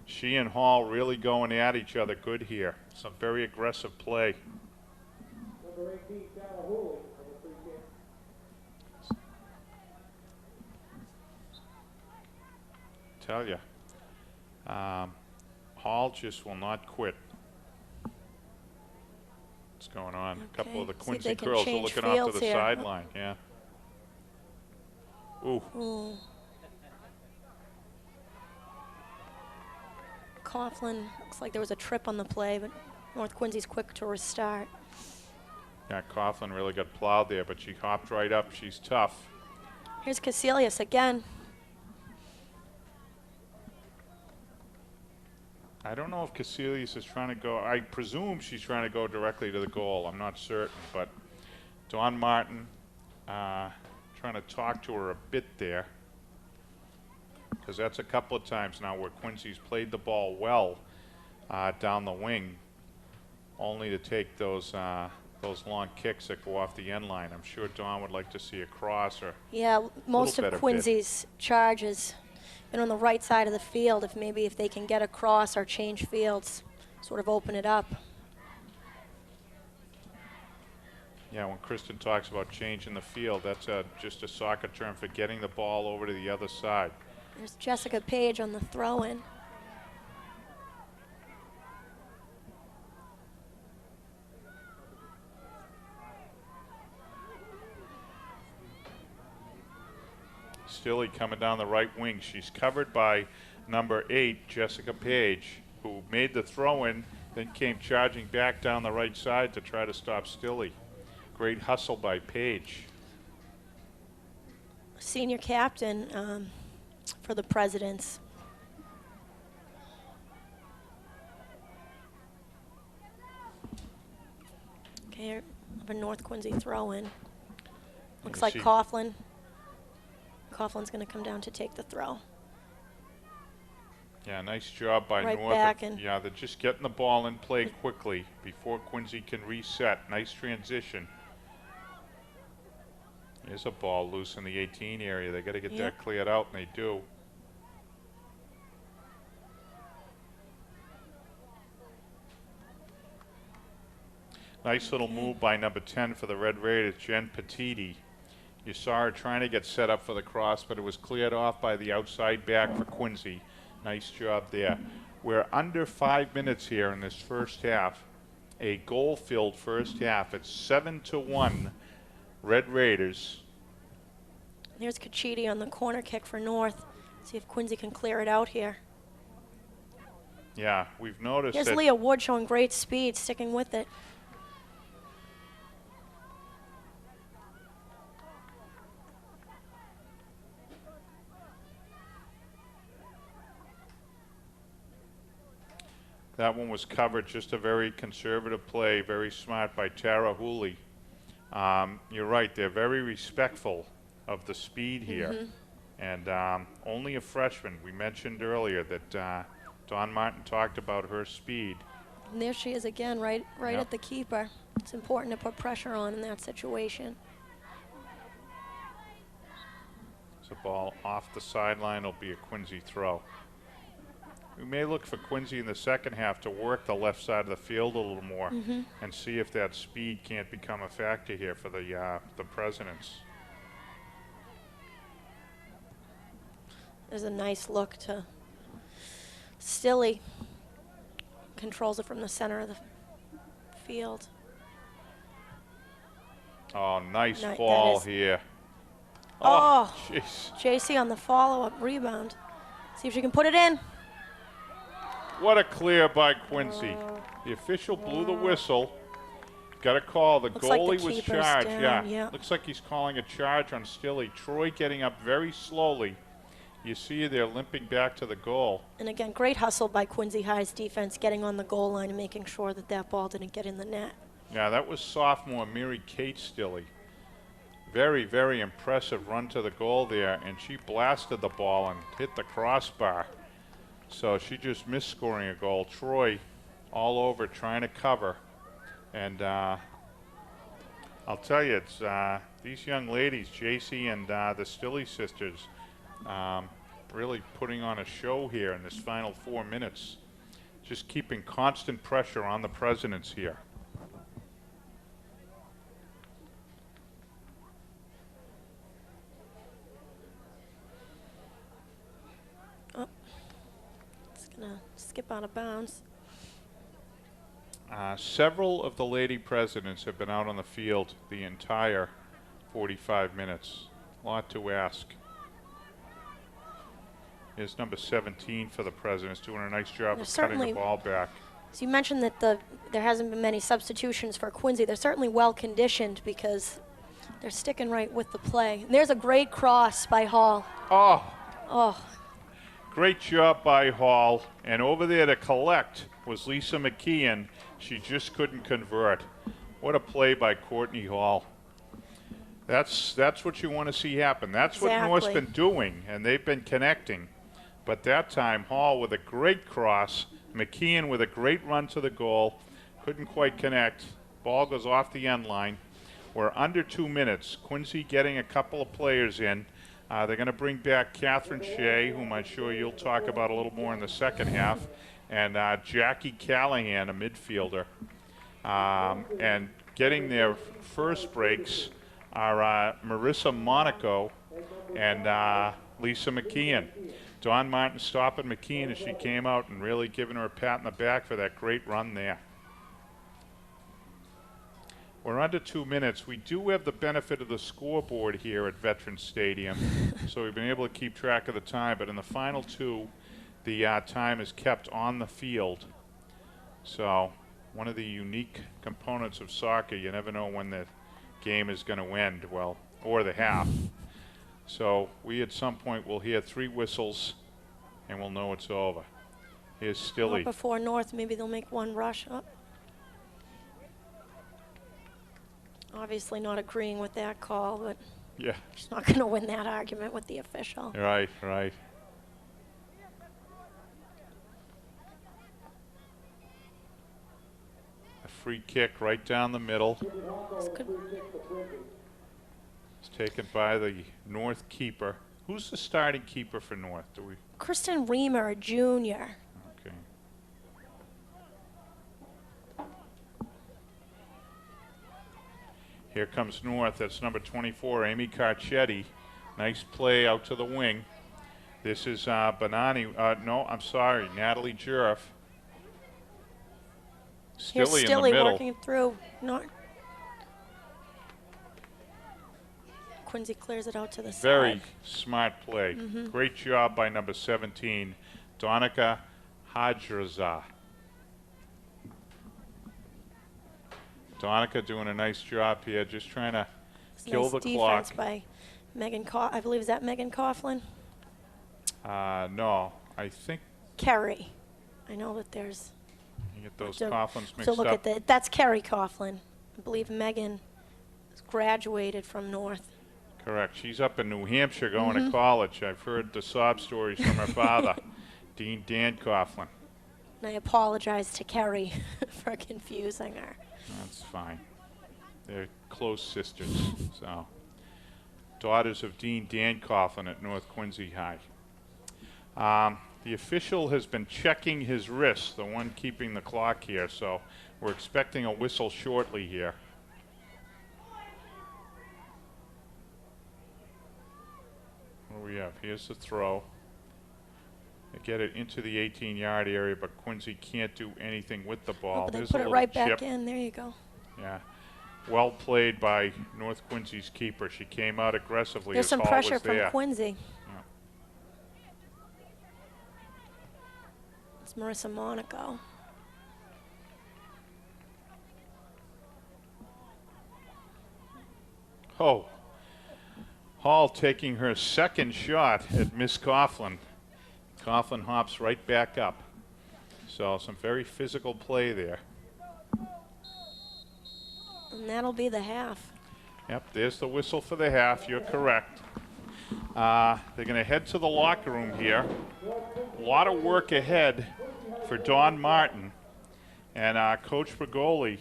She and Hall really going at each other good here. Some very aggressive play. Number 18, Sarah Hooley, on the free kick. Tell you, Hall just will not quit. What's going on? A couple of the Okay, see if Quincy they can girls are change looking off to fields the here. sideline. Yeah. Ooh. Ooh. Coughlin, looks like there was a trip on the play, but North Quincy's quick to restart. Yeah, Coughlin really got plowed there, but she hopped right up. She's tough. Here's Casilius again. I don't know if Casilius is trying to go. I presume she's trying to go directly to the goal. I'm not certain, but Dawn Martin trying to talk to her a bit there, because that's a couple of times now where Quincy's played the ball well down the wing, only to take those long kicks that go off the end line. I'm sure Dawn would like to see a cross or Yeah, most better of bid. Quincy's charges been on the right side of the field. If they can get across or change fields, sort of open it up. yeah. When Kristen talks about changing the field, that's just a soccer term for getting the ball over to the other side. There's Jessica Page on the throw-in. Stilley coming down the right wing. She's covered by number 8, Jessica Page, who made the throw-in, then came charging back down the right side to try to stop Stilley. Great hustle by Page. Senior captain for the Presidents. Okay, a North Quincy throw-in. Looks you like see- Coughlin. Coughlin's going to come down to take the throw. Yeah, nice job by Right North. back and- Yeah, they're just getting the ball in play quickly before Quincy can reset. Nice transition. There's a ball loose in the 18 area. They got to get Yep. that cleared out, and they do. Nice little move by number 10 for the Red Raiders, Jen Petiti. You saw her trying to get set up for the cross, but it was cleared off by the outside back for Quincy. Nice job there. We're under 5 minutes here in this first half. A goal-filled first half. It's 7-1 Red Raiders. There's Caccitti on the corner kick for North. See if Quincy can clear it out here. Yeah, we've noticed Here's that. Leah Wood showing great speed, sticking with it. That one was covered, just a very conservative play, very smart by Tara Hooley. You're right, they're very respectful of the speed here. And only a freshman. We mentioned earlier that Dawn Martin talked about her speed. And there she is again, right Yep. at the keeper. It's important to put pressure on in that situation. It's a ball off the sideline. It'll be a Quincy throw. We may look for Quincy in the second half to work the left side of the field a little more and see if that speed can't become a factor here for the Presidents. There's a nice look to Stilley. Controls it from the center of the field. Oh, nice That ball is- here. Oh, jeez. JC on the follow-up rebound. See if she can put it in. What a clear by Quincy. The official blew the whistle. Got a call. The Looks like the goalie was keeper's charged. down, yeah. Looks like he's calling a charge on Stilley. Troy getting up very slowly. You see they're limping back to the goal. And again, great hustle by Quincy High's defense, getting on the goal line and making sure that that ball didn't get in the net. Yeah, that was sophomore Mary Kate Stilley. Very, very impressive run to the goal there, and she blasted the ball and hit the crossbar. So she just missed scoring a goal. Troy all over trying to cover. And I'll tell you, it's these young ladies, JC and the Stilley sisters, really putting on a show here in this final 4 minutes. Just keeping constant pressure on the Presidents here. Gonna skip out of bounds. Several of the lady Presidents have been out on the field the entire 45 minutes. A lot to ask. Here's number 17 for the Presidents, doing a nice job They're of cutting the certainly- ball back. So you mentioned that there hasn't been many substitutions for Quincy. They're certainly well conditioned because they're sticking right with the play. And there's a great cross by Hall. Oh, Oh, great job by Hall. And over there to collect was Lisa McKeon. She just couldn't convert. What a play by Courtney Hall. That's what you want to see happen. That's what North's Exactly. been doing, and they've been connecting. But that time, Hall with a great cross, McKeon with a great run to the goal, couldn't quite connect. Ball goes off the end line. We're under 2 minutes. Quincy getting a couple of players in. They're going to bring back Catherine Shea, whom I'm sure you'll talk about a little more in the second half, and Jackie Callahan, a midfielder. And getting their first breaks are Marissa Monaco and Lisa McKeon. Dawn Martin stopping McKeon as she came out and really giving her a pat in the back for that great run there. We're under 2 minutes. We do have the benefit of the scoreboard here at Veterans Stadium, so we've been able to keep track of the time. But in the final two, the time is kept on the field. So one of the unique components of soccer, you never know when the game is going to end, well, or the half. So we at some point will hear 3 whistles, and we'll know it's over. Here's Stilley. before North, maybe they'll make one rush up. Obviously not agreeing with that call, but Yeah, she's not going to win that argument with the official. right, right. A free kick right down the middle. This could- It's taken by the North keeper. Who's the starting keeper for North? Do we? Kristen Reamer, a junior. Okay. Here comes North. That's number 24, Amy Carcetti. Nice play out to the wing. This is Bonani. No, I'm sorry, Natalie Jurf. Here's Stilly in the Stilly middle. working through. Quincy clears it out to the Very side. smart play. Great job by number 17, Donica Hadraza. Donica doing a nice job here, just trying to kill Nice the defense clock. by Megan. I believe is that Megan Coughlin. No, I think Kerry. I know that there's. you get those So- Coughlin's mixed So look up. at that. That's Kerry Coughlin. I believe Megan graduated from North. Correct. She's up in New Hampshire going to college. I've heard the sob stories from her father, Dean Dan Coughlin. And I apologize to Kerry for confusing her. That's fine. They're close sisters, so. Daughters of Dean Dan Coughlin at North Quincy High. The official has been checking his wrist, the one keeping the clock here, so we're expecting a whistle shortly here. What do we have? Here's the throw. They get it into the 18-yard area, but Quincy can't do anything with the ball. Oh, but they There's a put it little right chip. back in. There you go. Yeah. Well played by North Quincy's keeper. She came out aggressively There's as some Hall pressure was from there. Quincy. Yeah. It's Marissa Monaco. Oh. Hall taking her second shot at Miss Coughlin. Coughlin hops right back up. So some very physical play there. And that'll be the half. Yep, there's the whistle for the half. You're correct. They're going to head to the locker room here. A lot of work ahead for Don Martin and Coach Bergoli.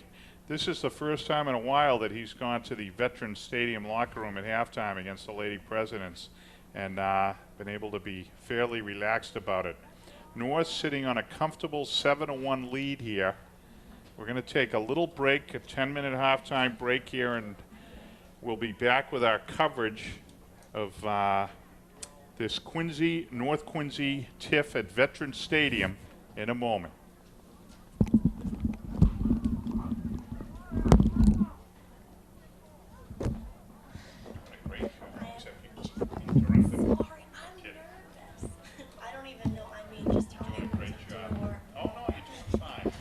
This is the first time in a while that he's gone to the Veterans Stadium locker room at halftime against the Lady Presidents and been able to be fairly relaxed about it. North sitting on a comfortable 7-1 lead here. We're going to take a little break, a 10-minute halftime break here, and we'll be back with our coverage of this North Quincy TIFF at Veterans Stadium in a moment. Sorry, I'm nervous. I don't even know. I mean, just trying Great to job. do more. Oh no, you're doing fine.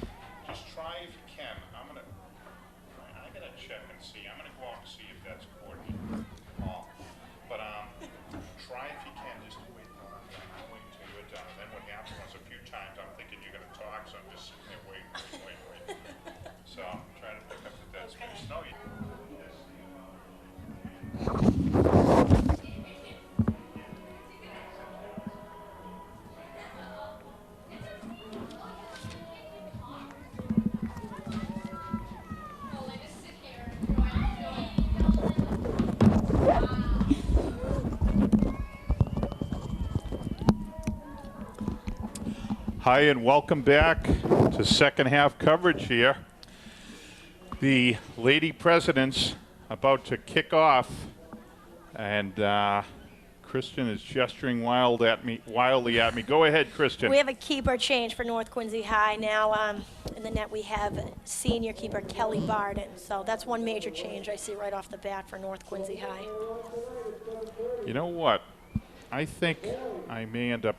Just try if you can. I gotta check and see. I'm gonna go out and see if that's Courtney Hall. But try if you can just to wait. I'll wait until you're done. And then what happened was a few times I'm thinking you're gonna talk, so I'm just sitting there waiting. So I'm trying to pick up the dead space. No, you. Hi, and welcome back to second half coverage here. The Lady Presidents about to kick off, and Kristen is gesturing wildly at me. Go ahead, Kristen. We have a keeper change for North Quincy High now. In the net, we have senior keeper Kelly Barden. So that's one major change I see right off the bat for North Quincy High. You know what? I think I may end up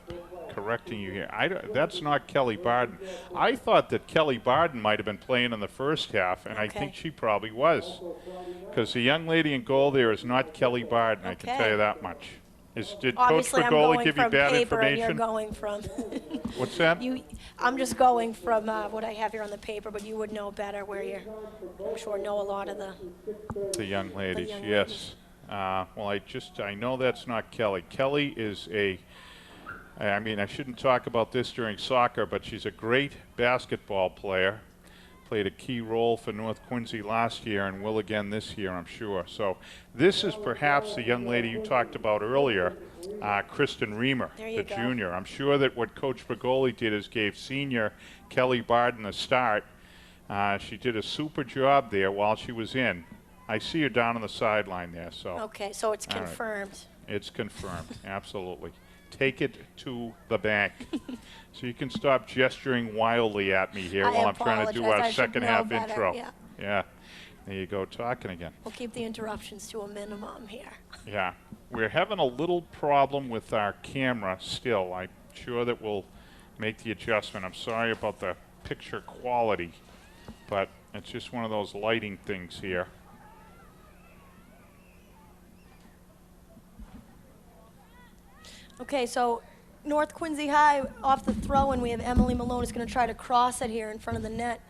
correcting you here. That's not Kelly Barden. I thought that Kelly Barden might have been playing in the first half, and I think she probably was. Because the young lady in goal there is not Kelly Barden, I can tell you that much. Did Obviously, Coach I'm Bergoli going give you from bad paper and information? you're going from. What's that? I'm just going from what I have here on the paper, but you would know better where you, I'm sure, know a lot of The young ladies, young yes. Well, I know that's not Kelly. Kelly is I shouldn't talk about this during soccer, but she's a great basketball player. Played a key role for North Quincy last year and will again this year, I'm sure. So this is perhaps the young lady you talked about earlier, Kristen Reamer, the junior. I'm sure that what Coach Bergoli did is gave senior Kelly Barden a start. She did a super job there while she was in. I see her down on the sideline there, so Okay, so it's All right. confirmed. it's confirmed. Absolutely. Take it to the bank. So you can stop gesturing wildly at me here I while I'm trying to do apologize. our I should second know half better, intro. yeah. Yeah. There you go, talking again. We'll keep the interruptions to a minimum here. Yeah. We're having a little problem with our camera still. I'm sure that we'll make the adjustment. I'm sorry about the picture quality, but it's just one of those lighting things here. Okay, so North Quincy High off the throw, and we have Emily Malone is going to try to cross it here in front of the net.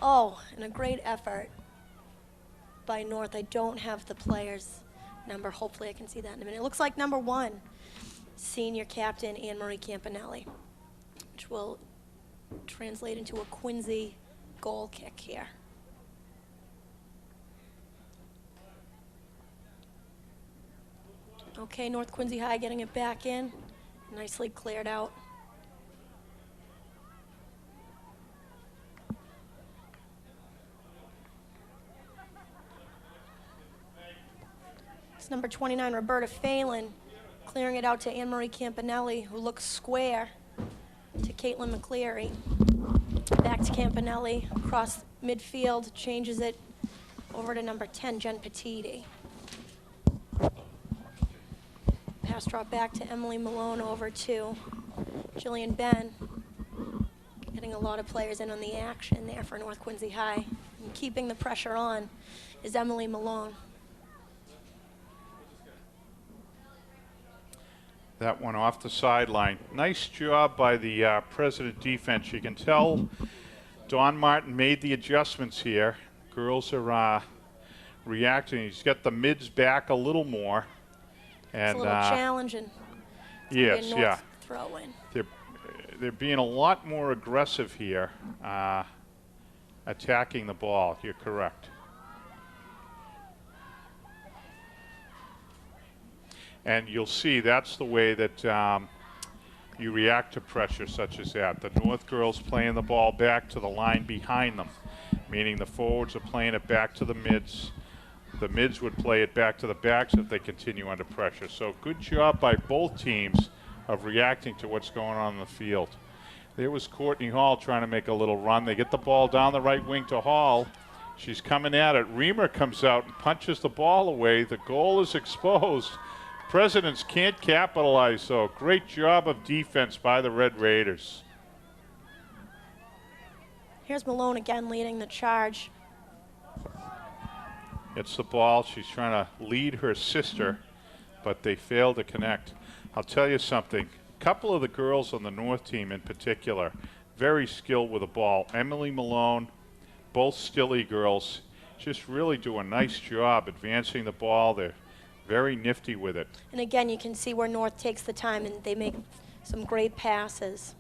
Oh, and a great effort by North. I don't have the player's number. Hopefully I can see that in a minute. It looks like number 1, senior captain Anne-Marie Campanelli, which will translate into a Quincy goal kick here. Okay, North Quincy High getting it back in. Nicely cleared out. It's number 29, Roberta Phelan, clearing it out to Anne-Marie Campanelli, who looks square to Caitlin McCleary. Back to Campanelli, across midfield, changes it over to number 10, Jen Petiti. Pass drop back to Emily Malone over to Jillian Ben. Getting a lot of players in on the action there for North Quincy High. And keeping the pressure on is Emily Malone. That one off the sideline. Nice job by the President defense. You can tell Don Martin made the adjustments here. Girls are reacting. He's got the mids back a little more. It's And a little challenging. yes, yeah. Throw in. They're being a lot more aggressive here, attacking the ball. You're correct. And you'll see that's the way that you react to pressure such as that. The North girls playing the ball back to the line behind them, meaning the forwards are playing it back to the mids. The mids would play it back to the backs if they continue under pressure. So good job by both teams of reacting to what's going on in the field. There was Courtney Hall trying to make a little run. They get the ball down the right wing to Hall. She's coming at it. Reamer comes out and punches the ball away. The goal is exposed. Presidents can't capitalize, so great job of defense by the Red Raiders. Here's Malone again leading the charge. It's the ball. She's trying to lead her sister, but they fail to connect. I'll tell you something. A couple of the girls on the North team in particular, very skilled with the ball. Emily Malone, both Stilley girls, just really do a nice job advancing the ball. They're very nifty with it. And again, you can see where North takes the time and they make some great passes.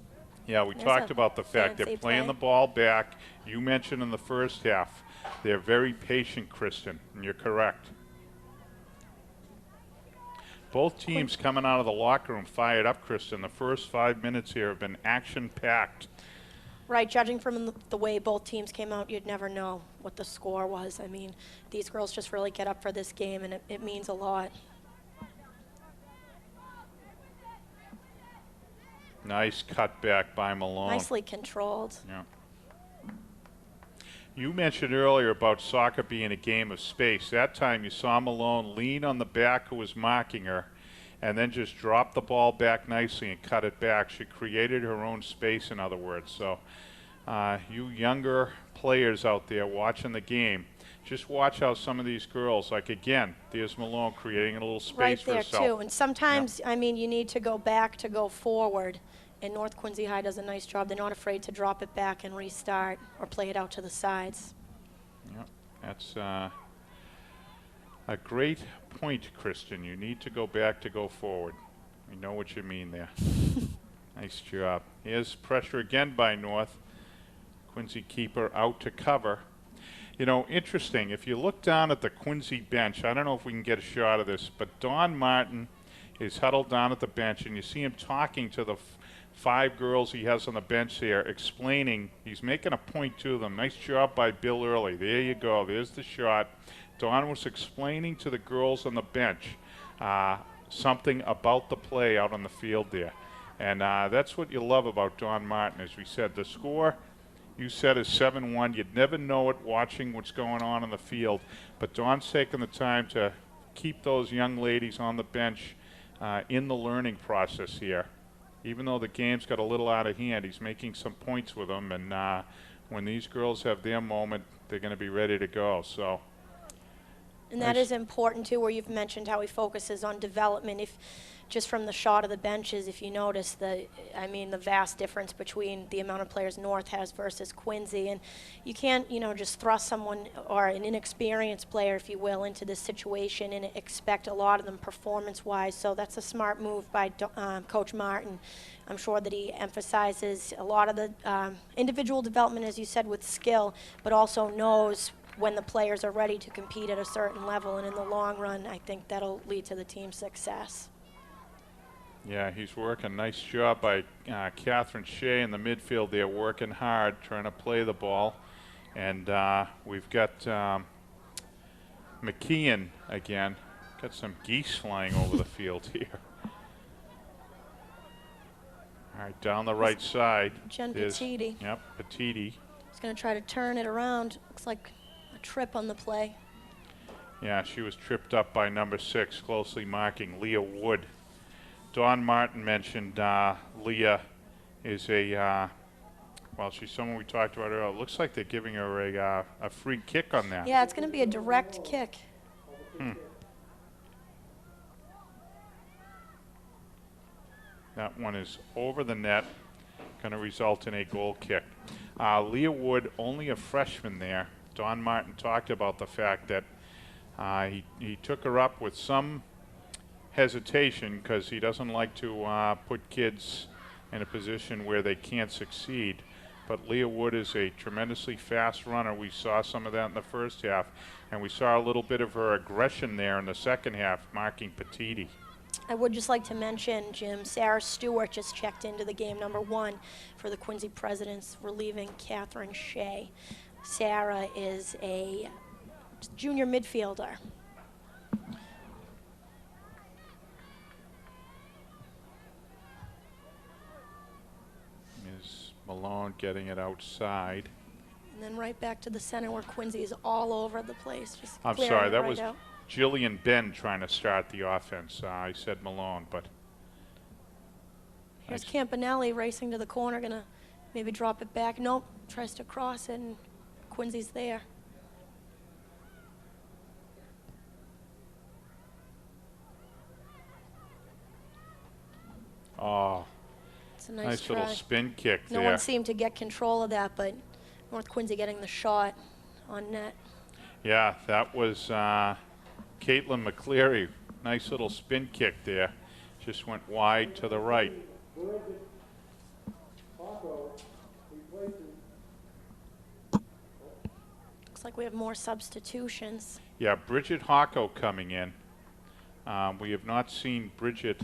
Yeah, we There's talked a about the fact they're fancy playing play. the ball back. You mentioned in the first half, they're very patient, Kristen, and you're correct. Both teams coming out of the locker room fired up, Kristen. The first 5 minutes here have been action-packed. Right, judging from the way both teams came out, you'd never know what the score was. I mean, these girls just really get up for this game, and it means a lot. Nice cutback by Malone. Nicely controlled. Yeah. You mentioned earlier about soccer being a game of space. That time you saw Malone lean on the back who was marking her and then just drop the ball back nicely and cut it back. She created her own space, in other words. So you younger players out there watching the game, just watch how some of these girls, like again, there's Malone creating a little space Right for there, herself. too. And sometimes, I mean, you need to go back to go forward. And North Quincy High does a nice job. They're not afraid to drop it back and restart or play it out to the sides. Yep, that's a great point, Kristen. You need to go back to go forward. We know what you mean there. Nice job. Here's pressure again by North. Quincy keeper out to cover. You know, interesting, if you look down at the Quincy bench, I don't know if we can get a shot of this, but Don Martin is huddled down at the bench, and you see him talking to the 5 girls he has on the bench there, explaining, he's making a point to them. Nice job by Bill Early. There you go. There's the shot. Dawn was explaining to the girls on the bench something about the play out on the field there. And that's what you love about Dawn Martin. As we said, the score you said is 7-1. You'd never know it watching what's going on the field. But Dawn's taking the time to keep those young ladies on the bench in the learning process here. Even though the game's got a little out of hand, he's making some points with them. And when these girls have their moment, they're going to be ready to go. So. And that is important, too, where you've mentioned how he focuses on development. If just from the shot of the benches, if you notice the vast difference between the amount of players North has versus Quincy. And you can't, just thrust someone or an inexperienced player, if you will, into this situation and expect a lot of them performance-wise. So that's a smart move by Coach Martin. I'm sure that he emphasizes a lot of the individual development, as you said, with skill, but also knows when the players are ready to compete at a certain level. And in the long run, I think that'll lead to the team's success. Yeah, he's working. Nice job by Catherine Shea in the midfield there, working hard, trying to play the ball. And we've got McKeon again. Got some geese flying over the field here. All right, down the right side. Jen Petiti. Yep, Petiti. He's going to try to turn it around. Looks like a trip on the play. Yeah, she was tripped up by number 6, closely marking Leah Wood. Dawn Martin mentioned Leah is she's someone we talked about earlier. It looks like they're giving her a free kick on that. Yeah, it's going to be a direct kick. That one is over the net, going to result in a goal kick. Leah Wood, only a freshman there. Dawn Martin talked about the fact that he took her up with some hesitation because he doesn't like to put kids in a position where they can't succeed. But Leah Wood is a tremendously fast runner. We saw some of that in the first half, and we saw a little bit of her aggression there in the second half, marking Petiti. I would just like to mention, Jim, Sarah Stewart just checked into the game, number 1 for the Quincy Presidents, relieving Catherine Shea. Sarah is a junior midfielder. Ms. Malone getting it outside. And then right back to the center where Quincy is all over the place. Just I'm clearing sorry, it that right was out. Jillian Ben trying to start the offense. I said Malone, but. Here's Campanelli racing to the corner, going to maybe drop it back. Nope, tries to cross it, and Quincy's there. Oh, It's a nice try. little spin kick No there. one seemed to get control of that, but North Quincy getting the shot on net. Yeah, that was Caitlin McCleary. Nice little spin kick there. Just went wide to the right. Looks like we have more substitutions. Yeah, Bridget Hocko coming in. We have not seen Bridget,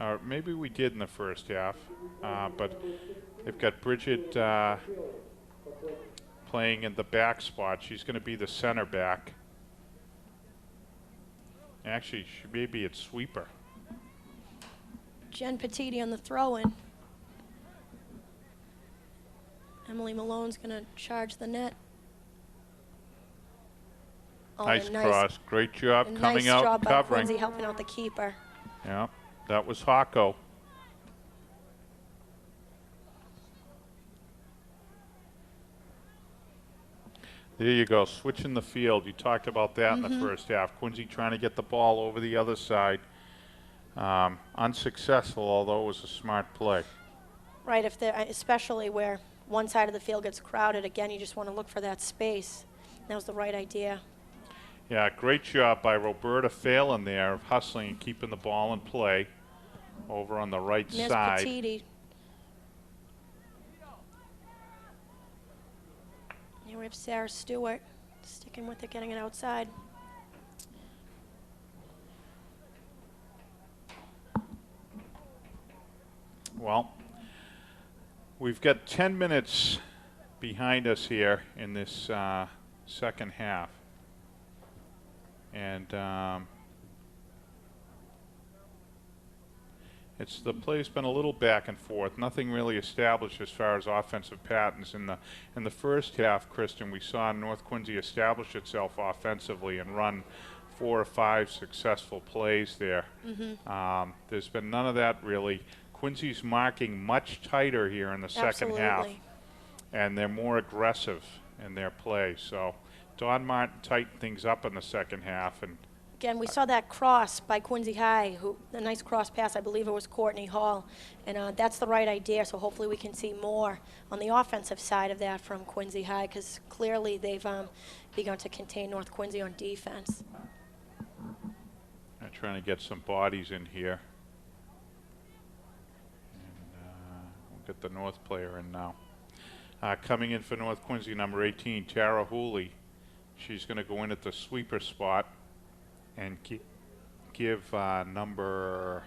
or maybe we did in the first half, but they've got Bridget playing in the back spot. She's going to be the center back. Actually, she may be at sweeper. Jen Petiti on the throw-in. Emily Malone's going to charge the net. Oh, Nice cross. Great job coming nice out job by covering. Quincy helping out the keeper. Yeah, that was Hocko. There you go, switching the field. You talked about that in the first half. Quincy trying to get the ball over the other side. Unsuccessful, although it was a smart play. Right, if they're, especially where one side of the field gets crowded, again, you just want to look for that space. That was the right idea. Yeah, great job by Roberta Phelan there of hustling and keeping the ball in play over on the right And there's side. Petiti. Here we have Sarah Stewart sticking with it, getting it outside. Well, we've got 10 minutes behind us here in this second half. And the play's been a little back and forth. Nothing really established as far as offensive patterns. In the first half, Kristen, we saw North Quincy establish itself offensively and run 4 or 5 successful plays there. There's been none of that really. Quincy's marking much tighter here in the second half, and they're more aggressive in their play. So Don Martin tightened things up in the second half. And again, we saw that cross by Quincy High, a nice cross pass. I believe it was Courtney Hall. And that's the right idea, so hopefully we can see more on the offensive side of that from Quincy High, because clearly they've begun to contain North Quincy on defense. I'm trying to get some bodies in here. And we'll get the North player in now. Coming in for North Quincy, number 18, Tara Hooley. She's going to go in at the sweeper spot and give number,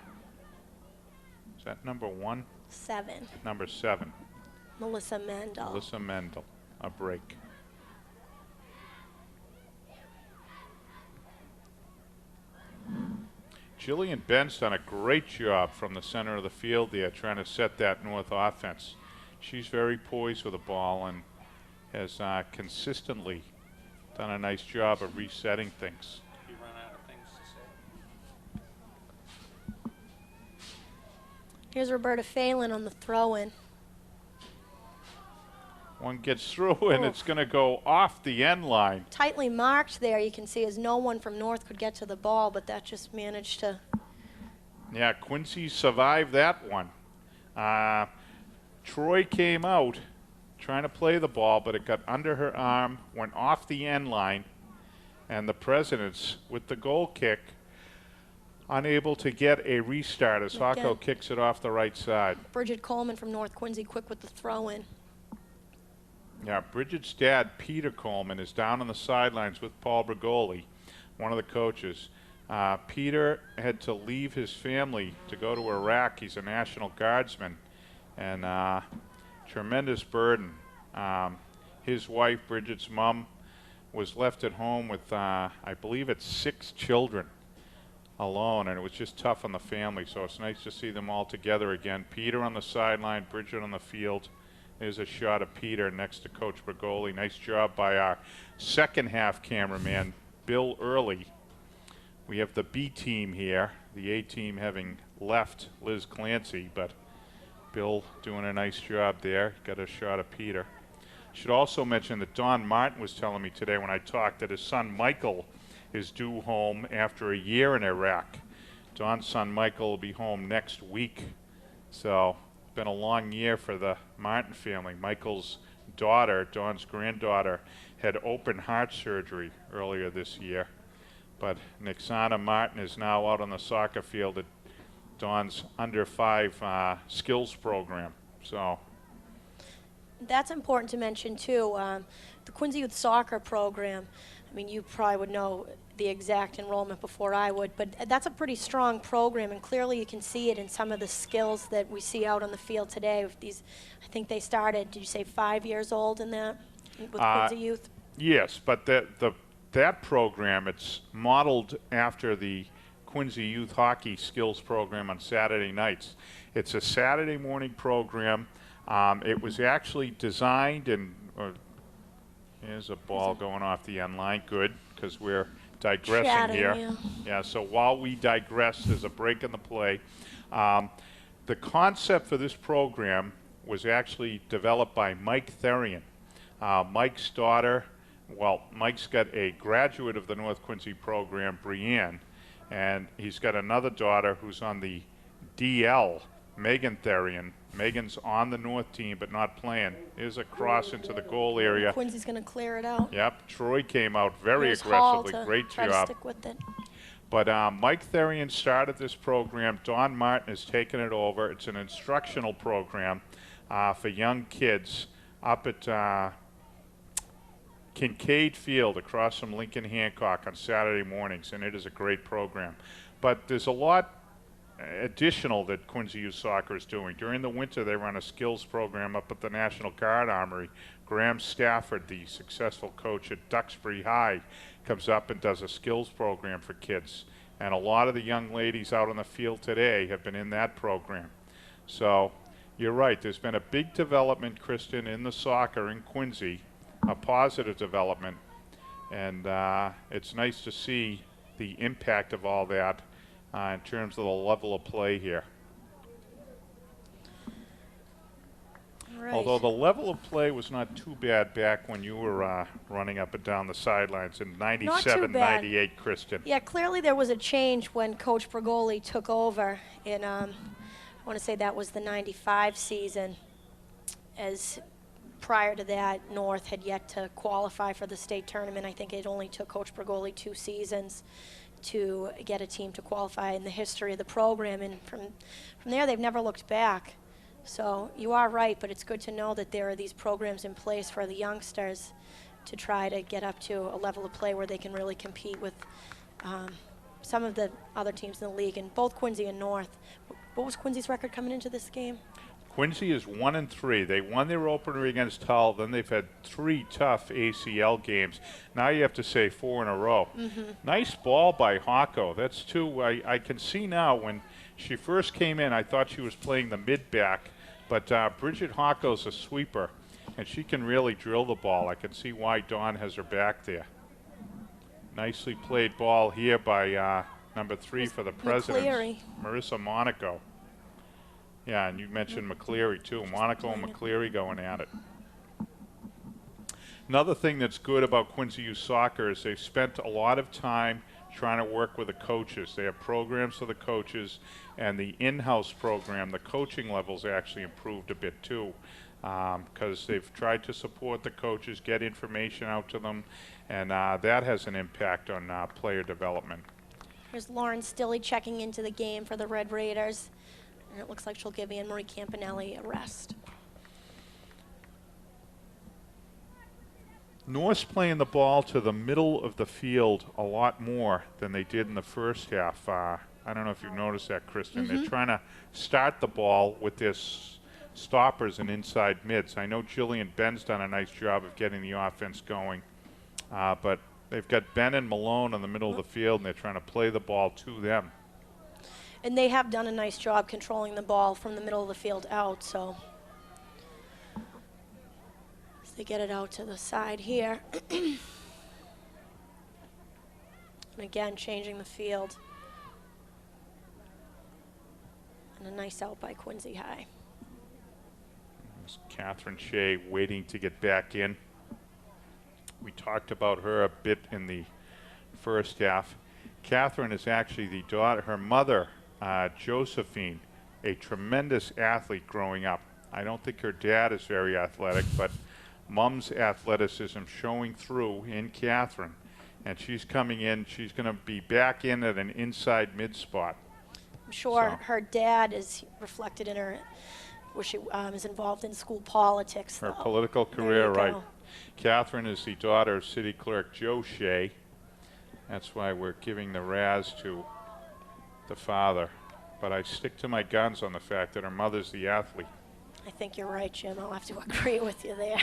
is that number 1? 7. Number 7. Melissa Mendel. Melissa Mendel, a break. Jillian Ben's done a great job from the center of the field there trying to set that North offense. She's very poised with the ball and has consistently done a nice job of resetting things. You run out of things to say. Here's Roberta Phelan on the throw-in. One gets through and it's going to go off the end line. Tightly marked there, you can see, as no one from North could get to the ball, but that just managed to... Yeah, Quincy survived that one. Troy came out trying to play the ball, but it got under her arm, went off the end line, and the Presidents, with the goal kick, unable to get a restart as Hawko kicks it off the right side. Bridget Coleman from North Quincy quick with the throw-in. Yeah, Bridget's dad, Peter Coleman, is down on the sidelines with Paul Brigoli, one of the coaches. Peter had to leave his family to go to Iraq. He's a National Guardsman, and tremendous burden. His wife, Bridget's mom, was left at home with, I believe it's 6 children alone, and it was just tough on the family, so it's nice to see them all together again. Peter on the sideline, Bridget on the field. There's a shot of Peter next to Coach Brigoli. Nice job by our second half cameraman, Bill Early. We have the B team here, the A team having left Liz Clancy, but Bill doing a nice job there. Got a shot of Peter. Should also mention that Don Martin was telling me today when I talked that his son Michael is due home after a year in Iraq. Don's son Michael will be home next week. So it's been a long year for the Martin family. Michael's daughter, Don's granddaughter, had open heart surgery earlier this year. But Nixana Martin is now out on the soccer field at Don's under 5 skills program. So That's important to mention too. The Quincy Youth Soccer Program, I mean, you probably would know the exact enrollment before I would, but that's a pretty strong program, and clearly you can see it in some of the skills that we see out on the field today. With these, I think they started, did you say 5 years old in that, with Quincy Youth? Yes, but that program, it's modeled after the Quincy Youth Hockey Skills Program on Saturday nights. It's a Saturday morning program. It was actually designed, and here's a ball going off the end line. Good, because we're digressing Chatting, here. Yeah, so while we digress, there's a break in the play. The concept for this program was actually developed by Mike Therian. Mike's daughter, well, Mike's got a graduate of the North Quincy program, Brianne, and he's got another daughter who's on the DL, Megan Therian. Megan's on the North team but not playing. Here's a cross into the goal area. Quincy's going to clear it out. Yep, Troy came out very Here's Hall aggressively. to Great try job. to stick with it. But Mike Therian started this program. Don Martin has taken it over. It's an instructional program for young kids up at Kincaid Field across from Lincoln Hancock on Saturday mornings, and it is a great program. But there's a lot, additional that Quincy Youth Soccer is doing. During the winter, they run a skills program up at the National Guard Armory. Graham Stafford, the successful coach at Duxbury High, comes up and does a skills program for kids. And a lot of the young ladies out on the field today have been in that program. So you're right, there's been a big development, Kristen, in the soccer in Quincy, a positive development. And it's nice to see the impact of all that in terms of the level of play here. Right. Although the level of play was not too bad back when you were running up and down the sidelines in 97, bad. 98, Kristen. Yeah, clearly there was a change when Coach Bergoli took over in, I want to say that was the 95 season, as prior to that, North had yet to qualify for the state tournament. I think it only took Coach Bergoli 2 seasons to get a team to qualify in the history of the program, and from there they've never looked back. So you are right, but it's good to know that there are these programs in place for the youngsters to try to get up to a level of play where they can really compete with some of the other teams in the league, and both Quincy and North. What was Quincy's record coming into this game? Quincy is 1-3. They won their opener against Hull. Then they've had 3 tough ACL games. Now you have to say 4 in a row. Nice ball by Hocko. That's 2. I can see now when she first came in, I thought she was playing the mid-back. But Bridget Hocko's a sweeper, and she can really drill the ball. I can see why Dawn has her back there. Nicely played ball here by number 3 for the Presidents, Marissa Monaco. Yeah, and you mentioned McCleary too. Monaco and McCleary going at it. Another thing that's good about Quincy Youth Soccer is they've spent a lot of time trying to work with the coaches. They have programs for the coaches, and the in-house program, the coaching levels actually improved a bit too, because they've tried to support the coaches, get information out to them, and that has an impact on player development. Here's Lauren Stilley checking into the game for the Red Raiders. And it looks like she'll give Anne-Marie Campanelli a rest. North's playing the ball to the middle of the field a lot more than they did in the first half. I don't know if you've noticed that, Kristen. They're trying to start the ball with their stoppers and inside mids. I know Jillian Ben's done a nice job of getting the offense going, but they've got Ben and Malone in the middle of the field, and they're trying to play the ball to them. And they have done a nice job controlling the ball from the middle of the field out, so as they get it out to the side here. And again, changing the field. And a nice out by Quincy High. There's Catherine Shea waiting to get back in. We talked about her a bit in the first half. Catherine is actually the daughter, her mother, Josephine, a tremendous athlete growing up. I don't think her dad is very athletic, but Mom's athleticism showing through in Catherine. And she's coming in. She's going to be back in at an inside mid spot. I'm sure her dad is reflected in her, where she is involved in school politics. Her political career, right. Catherine is the daughter of City Clerk Joe Shea. That's why we're giving the Raz to the father. But I stick to my guns on the fact that her mother's the athlete. I think you're right, Jim. I'll have to agree with you there.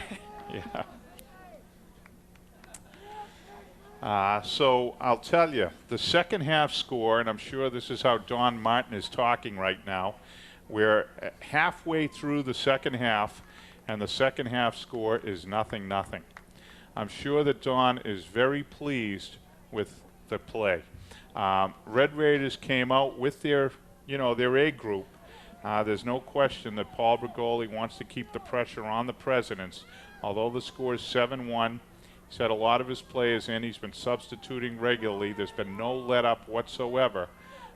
Yeah. So I'll tell you, the second half score, and I'm sure this is how Dawn Martin is talking right now, we're halfway through the second half, and the second half score is 0-0. I'm sure that Dawn is very pleased with the play. Red Raiders came out with their A group. There's no question that Paul Bergoli wants to keep the pressure on the Presidents. Although the score is 7-1, he's had a lot of his players in. He's been substituting regularly. There's been no let-up whatsoever.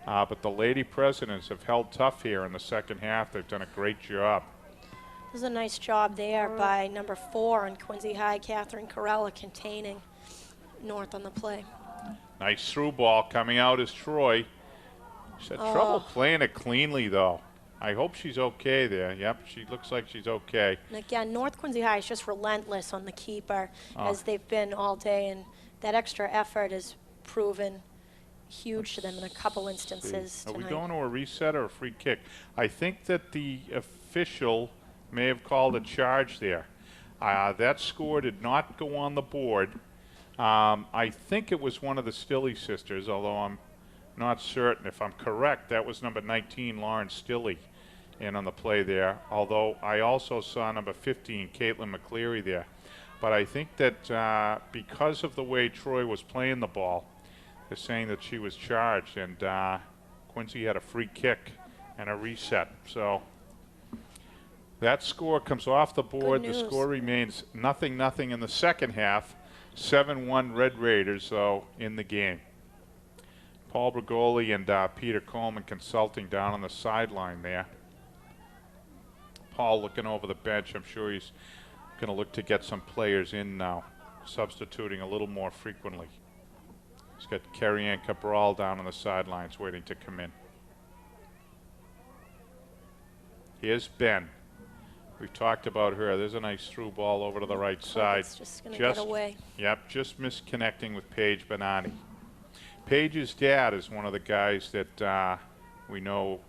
But the Lady Presidents have held tough here in the second half. They've done a great job. This is a nice job there by number 4 on Quincy High, Catherine Corella, containing North on the play. Nice through ball coming out is Troy. She's had trouble playing it cleanly, though. I hope she's okay there. Yep, she looks like she's okay. And again, North Quincy High is just relentless on the keeper, as they've been all day, and that extra effort is proven huge to them in a couple instances Are we tonight. going to a reset or a free kick? I think that the official may have called a charge there. That score did not go on the board. I think it was one of the Stilley sisters, although I'm not certain. If I'm correct, that was number 19, Lauren Stilley, in on the play there, although I also saw number 15, Caitlin McCleary, there. But I think that because of the way Troy was playing the ball, they're saying that she was charged, and Quincy had a free kick and a reset. So that score comes off the board. Good The news. score remains 0-0 in the second half. 7-1 Red Raiders, though, in the game. Paul Brigoli and Peter Coleman consulting down on the sideline there. Paul looking over the bench. I'm sure he's going to look to get some players in now, substituting a little more frequently. He's got Carrie Ann Cabral down on the sidelines waiting to come in. Here's Ben. We've talked about her. There's a nice through ball over to the right side. It's just going to get away. Yep, just misconnecting with Paige Benani. Paige's dad is one of the guys that we know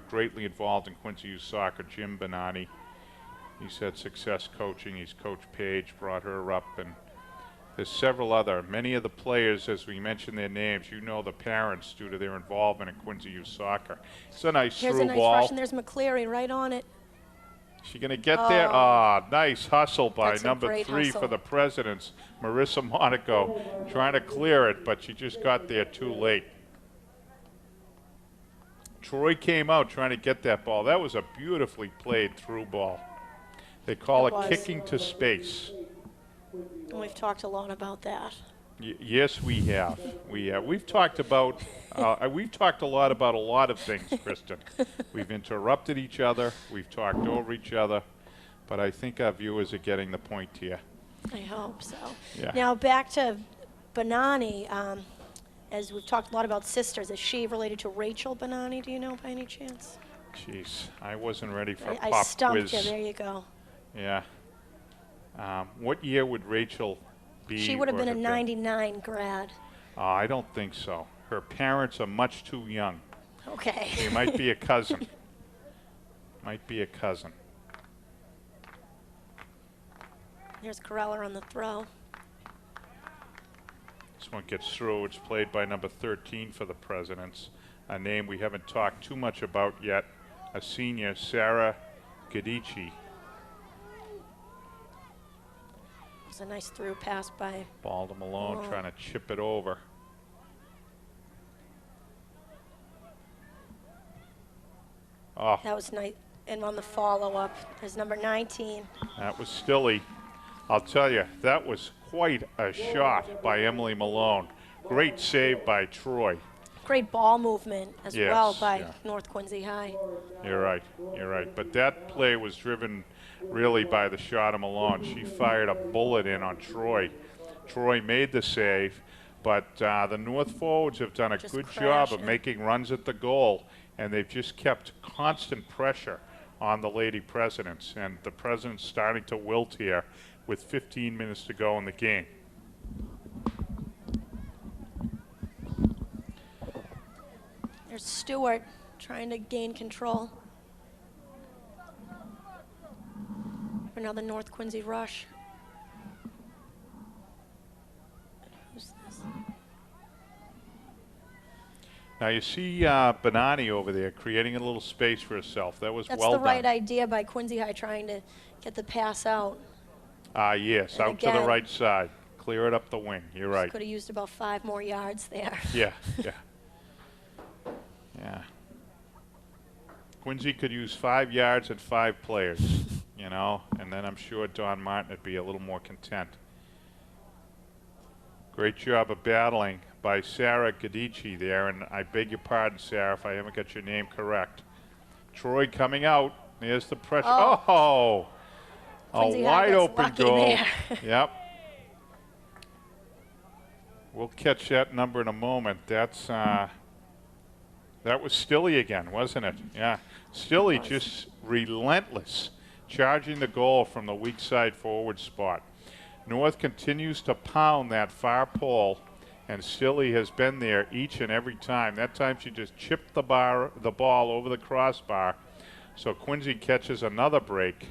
greatly involved in Quincy Youth Soccer, Jim Benani. He's had success coaching. He's coached Paige, brought her up, and there's several other. Many of the players, as we mentioned their names, you know the parents due to their involvement in Quincy Youth Soccer. It's a nice Here's through a nice ball. rush, and there's McCleary right on it. She going to get there? Ah, nice hustle by That's a number great 3 hustle. for the Presidents, Marissa Monaco, trying to clear it, but she just got there too late. Troy came out trying to get that ball. That was a beautifully played through ball. They call It it was. kicking to space. And we've talked a lot about that. Yes, we have. We've talked about. We've talked a lot about a lot of things, Kristen. We've interrupted each other. We've talked over each other. But I think our viewers are getting the point here. I hope so. Yeah. Now back to Benani. As we've talked a lot about sisters, is she related to Rachel Benani? Do you know by any chance? Jeez, I wasn't ready for a I pop stumped quiz. you. There you go. Yeah. What year would Rachel be? She would have or been a been? 99 grad. I don't think so. Her parents are much too young. Okay. She might be a cousin. Might be a cousin. There's Corella on the throw. This one gets through. It's played by number 13 for the Presidents, a name we haven't talked too much about yet, a senior, Sarah Gadici. It's a nice through pass by. Ball to Malone, Malone. trying to chip it over. Oh, That was nice. And on the follow-up is number 19. that was Stilley. I'll tell you, that was quite a shot by Emily Malone. Great save by Troy. Great ball movement as Yes, well by yeah. North Quincy High. You're right. You're right. But that play was driven really by the shot of Malone. She fired a bullet in on Troy. Troy made the save, but the North forwards have done a Just good job of crashing. making runs at the goal, and they've just kept constant pressure on the Lady Presidents. And the Presidents starting to wilt here with 15 minutes to go in the game. There's Stewart trying to gain control. Another North Quincy rush. Who's this? Now you see Benani over there creating a little space for herself. That was That's well the done. right idea by Quincy High trying to get the pass out. Yes, And out to the again- right side. Clear it up the wing. You're right. Could have used about 5 more yards there. Yeah, yeah. Yeah. Quincy could use 5 yards and 5 players, you know, and then I'm sure Don Martin would be a little more content. Great job of battling by Sarah Gadici there, and I beg your pardon, Sarah, if I haven't got your name correct. Troy coming out. There's the pressure. Oh! Quincy A High wide gets open lucky goal. there. Yep. We'll catch that number in a moment. That's that was Stilley again, wasn't it? Yeah. Stilley just relentless, charging the goal from the weak side forward spot. North continues to pound that far pole, And Stilley has been there each and every time. That time she just chipped the ball over the crossbar. So Quincy catches another break.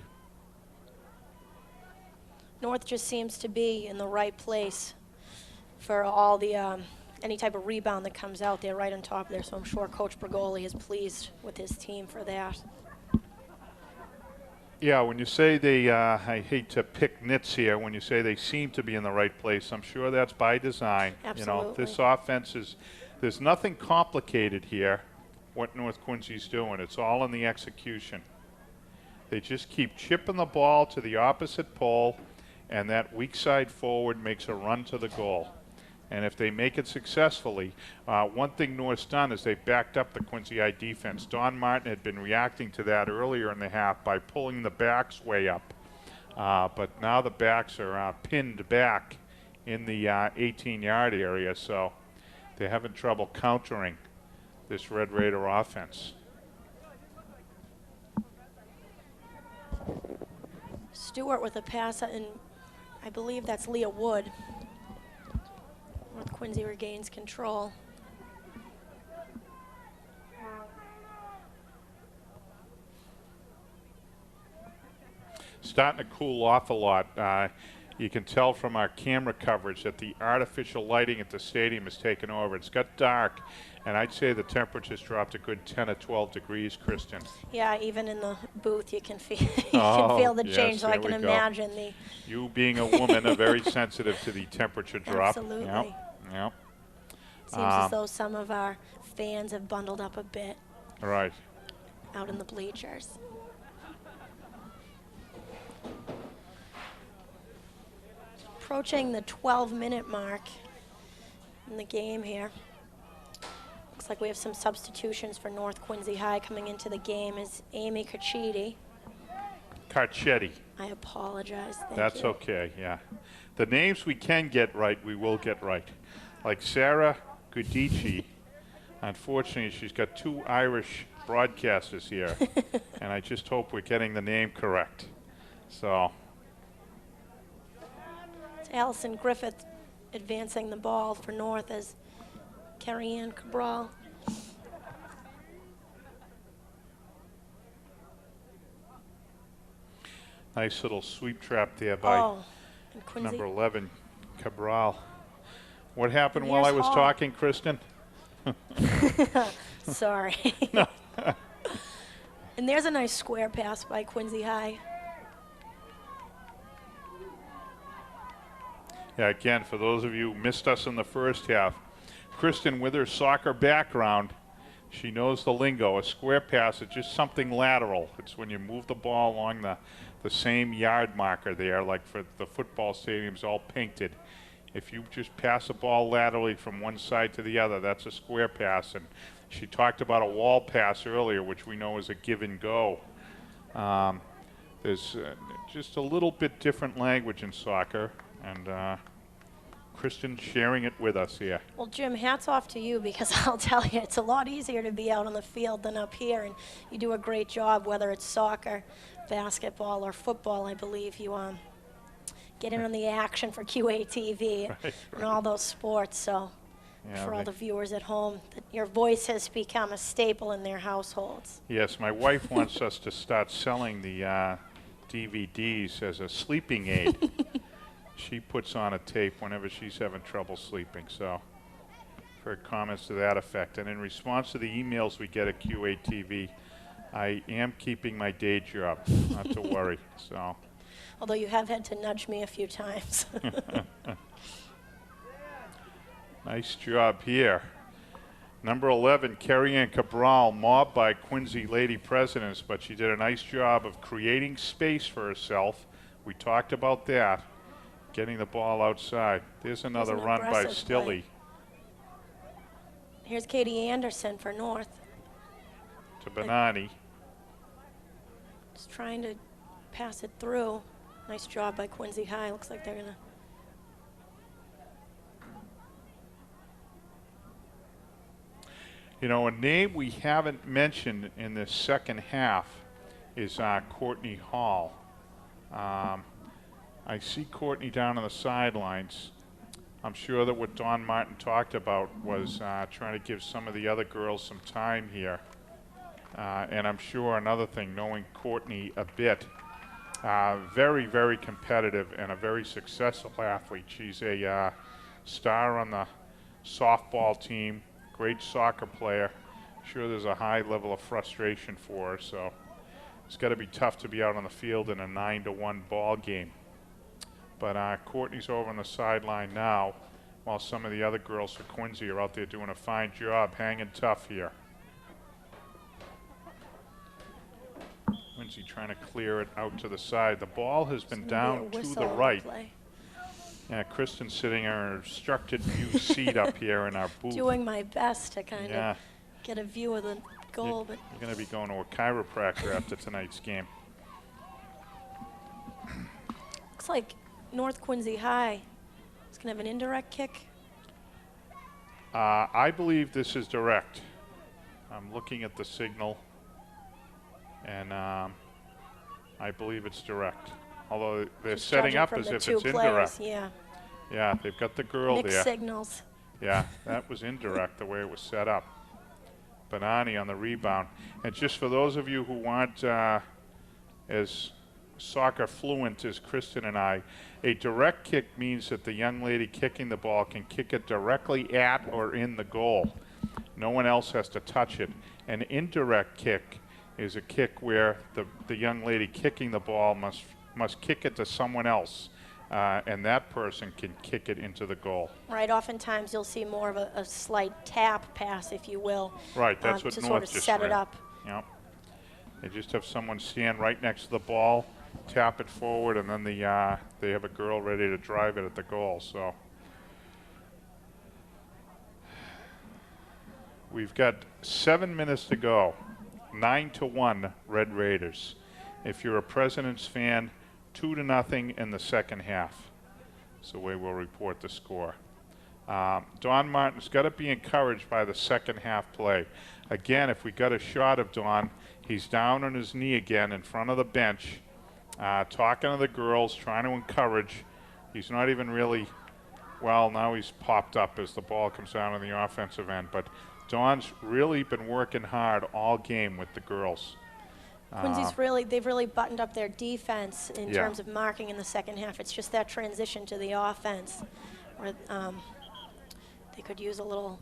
North just seems to be in the right place for all the any type of rebound that comes out. They're right on top there, so I'm sure Coach Bergoli is pleased with his team for that. Yeah, when you say they, I hate to pick nits here, when you say they seem to be in the right place, I'm sure that's by design. Absolutely. You know, this offense is, there's nothing complicated here, what North Quincy's doing. It's all in the execution. They just keep chipping the ball to the opposite pole, and that weak side forward makes a run to the goal. And if they make it successfully, one thing North's done is they backed up the Quincy High defense. Don Martin had been reacting to that earlier in the half by pulling the backs way up. But now the backs are pinned back in the 18-yard area, so they're having trouble countering this Red Raider offense. Stewart with a pass, and I believe that's Leah Wood. North Quincy regains control. Starting to cool off a lot. You can tell from our camera coverage that the artificial lighting at the stadium has taken over. It's got dark, and I'd say the temperature's dropped a good 10 or 12 degrees, Kristen. Yeah, even in the booth you can feel can feel the yes, change, so I there can we go. imagine the. You being a woman are very sensitive to the temperature drop. Absolutely. Yep. Yep. Seems as though some of our fans have bundled up a bit Right. out in the bleachers. Approaching the 12-minute mark in the game here. Looks like we have some substitutions for North Quincy High coming into the game is Amy Carchetti. Carchetti. I apologize. Thank That's you. okay, yeah. The names we can get right, we will get right. Like Sarah Gudici, unfortunately, she's got two Irish broadcasters here, and I just hope we're getting the name correct. So, It's Allison Griffith advancing the ball for North as Carrie Ann Cabral. nice little sweep trap there by And Quincy. number 11, Cabral. What happened And while I here's was Hall. talking, Kristen? Sorry. And there's a nice square pass by Quincy High. Yeah, again, for those of you who missed us in the first half, Kristen, with her soccer background, she knows the lingo. A square pass is just something lateral. It's when you move the ball along the same yard marker there, like for the football stadiums all painted. If you just pass a ball laterally from one side to the other, that's a square pass. And she talked about a wall pass earlier, which we know is a give and go. There's just a little bit different language in soccer, and Kristen sharing it with us here. Well, Jim, hats off to you, because I'll tell you, it's a lot easier to be out on the field than up here, and you do a great job, whether it's soccer, basketball, or football. I believe you get in on the action for QATV Right, and all those sports. So Yeah, for all they- the viewers at home, that your voice has become a staple in their households. Yes, my wife wants us to start selling the DVDs as a sleeping aid. She puts on a tape whenever she's having trouble sleeping, so I've heard comments to that effect. And in response to the emails we get at QATV, I am keeping my day job, not to worry. So, Although you have had to nudge me a few times. nice job here. Number 11, Carrie Ann Cabral, mobbed by Quincy Lady Presidents, but she did a nice job of creating space for herself. We talked about that, getting the ball outside. There's another an run by aggressive play. Stilley Here's Katie Anderson for North. to Benani. Just trying to pass it through. Nice job by Quincy High. Looks like they're going to. You know, a name we haven't mentioned in this second half is Courtney Hall. I see Courtney down on the sidelines. I'm sure that what Dawn Martin talked about was trying to give some of the other girls some time here. And I'm sure another thing, knowing Courtney a bit, very, very competitive and a very successful athlete. She's a star on the softball team, great soccer player. Sure there's a high level of frustration for her, so it's got to be tough to be out on the field in a 9-1 ball game. But Courtney's over on the sideline now, while some of the other girls for Quincy are out there doing a fine job, hanging tough here. Quincy trying to clear it out to the side. The ball has been down to the right. Yeah, Kristen's sitting in her instructed view seat up here in our booth. Doing my best to kind of get a view of the goal. But you're going to be going to a chiropractor after tonight's game. Looks like North Quincy High is going to have an indirect kick. I believe this is direct. I'm looking at the signal, and I believe it's direct. Although they're Just setting judging up from as the if two it's players, indirect. Yeah, they've got the girl Mixed there. signals. Yeah, that was indirect the way it was set up. Benani on the rebound. And just for those of you who aren't as soccer fluent as Kristen and I, a direct kick means that the young lady kicking the ball can kick it directly at or in the goal. No one else has to touch it. An indirect kick is a kick where the young lady kicking the ball must kick it to someone else, and that person can kick it into the goal. Right, oftentimes you'll see more of a slight tap pass, if you will. Right, that's what to North sort of just set ran. it up. Yep. They just have someone stand right next to the ball, tap it forward, and then they have a girl ready to drive it at the goal. So we've got 7 minutes to go. 9-1 Red Raiders. If you're a Presidents fan, 2-0 in the second half. That's the way we'll report the score. Don Martin's got to be encouraged by the second half play. Again, if we got a shot of Don, he's down on his knee again in front of the bench, talking to the girls, trying to encourage. He's not even really, well, now he's popped up as the ball comes down on the offensive end. But Don's really been working hard all game with the girls. Quincy's they've really buttoned up their defense in terms of marking in the second half. It's just that transition to the offense where they could use a little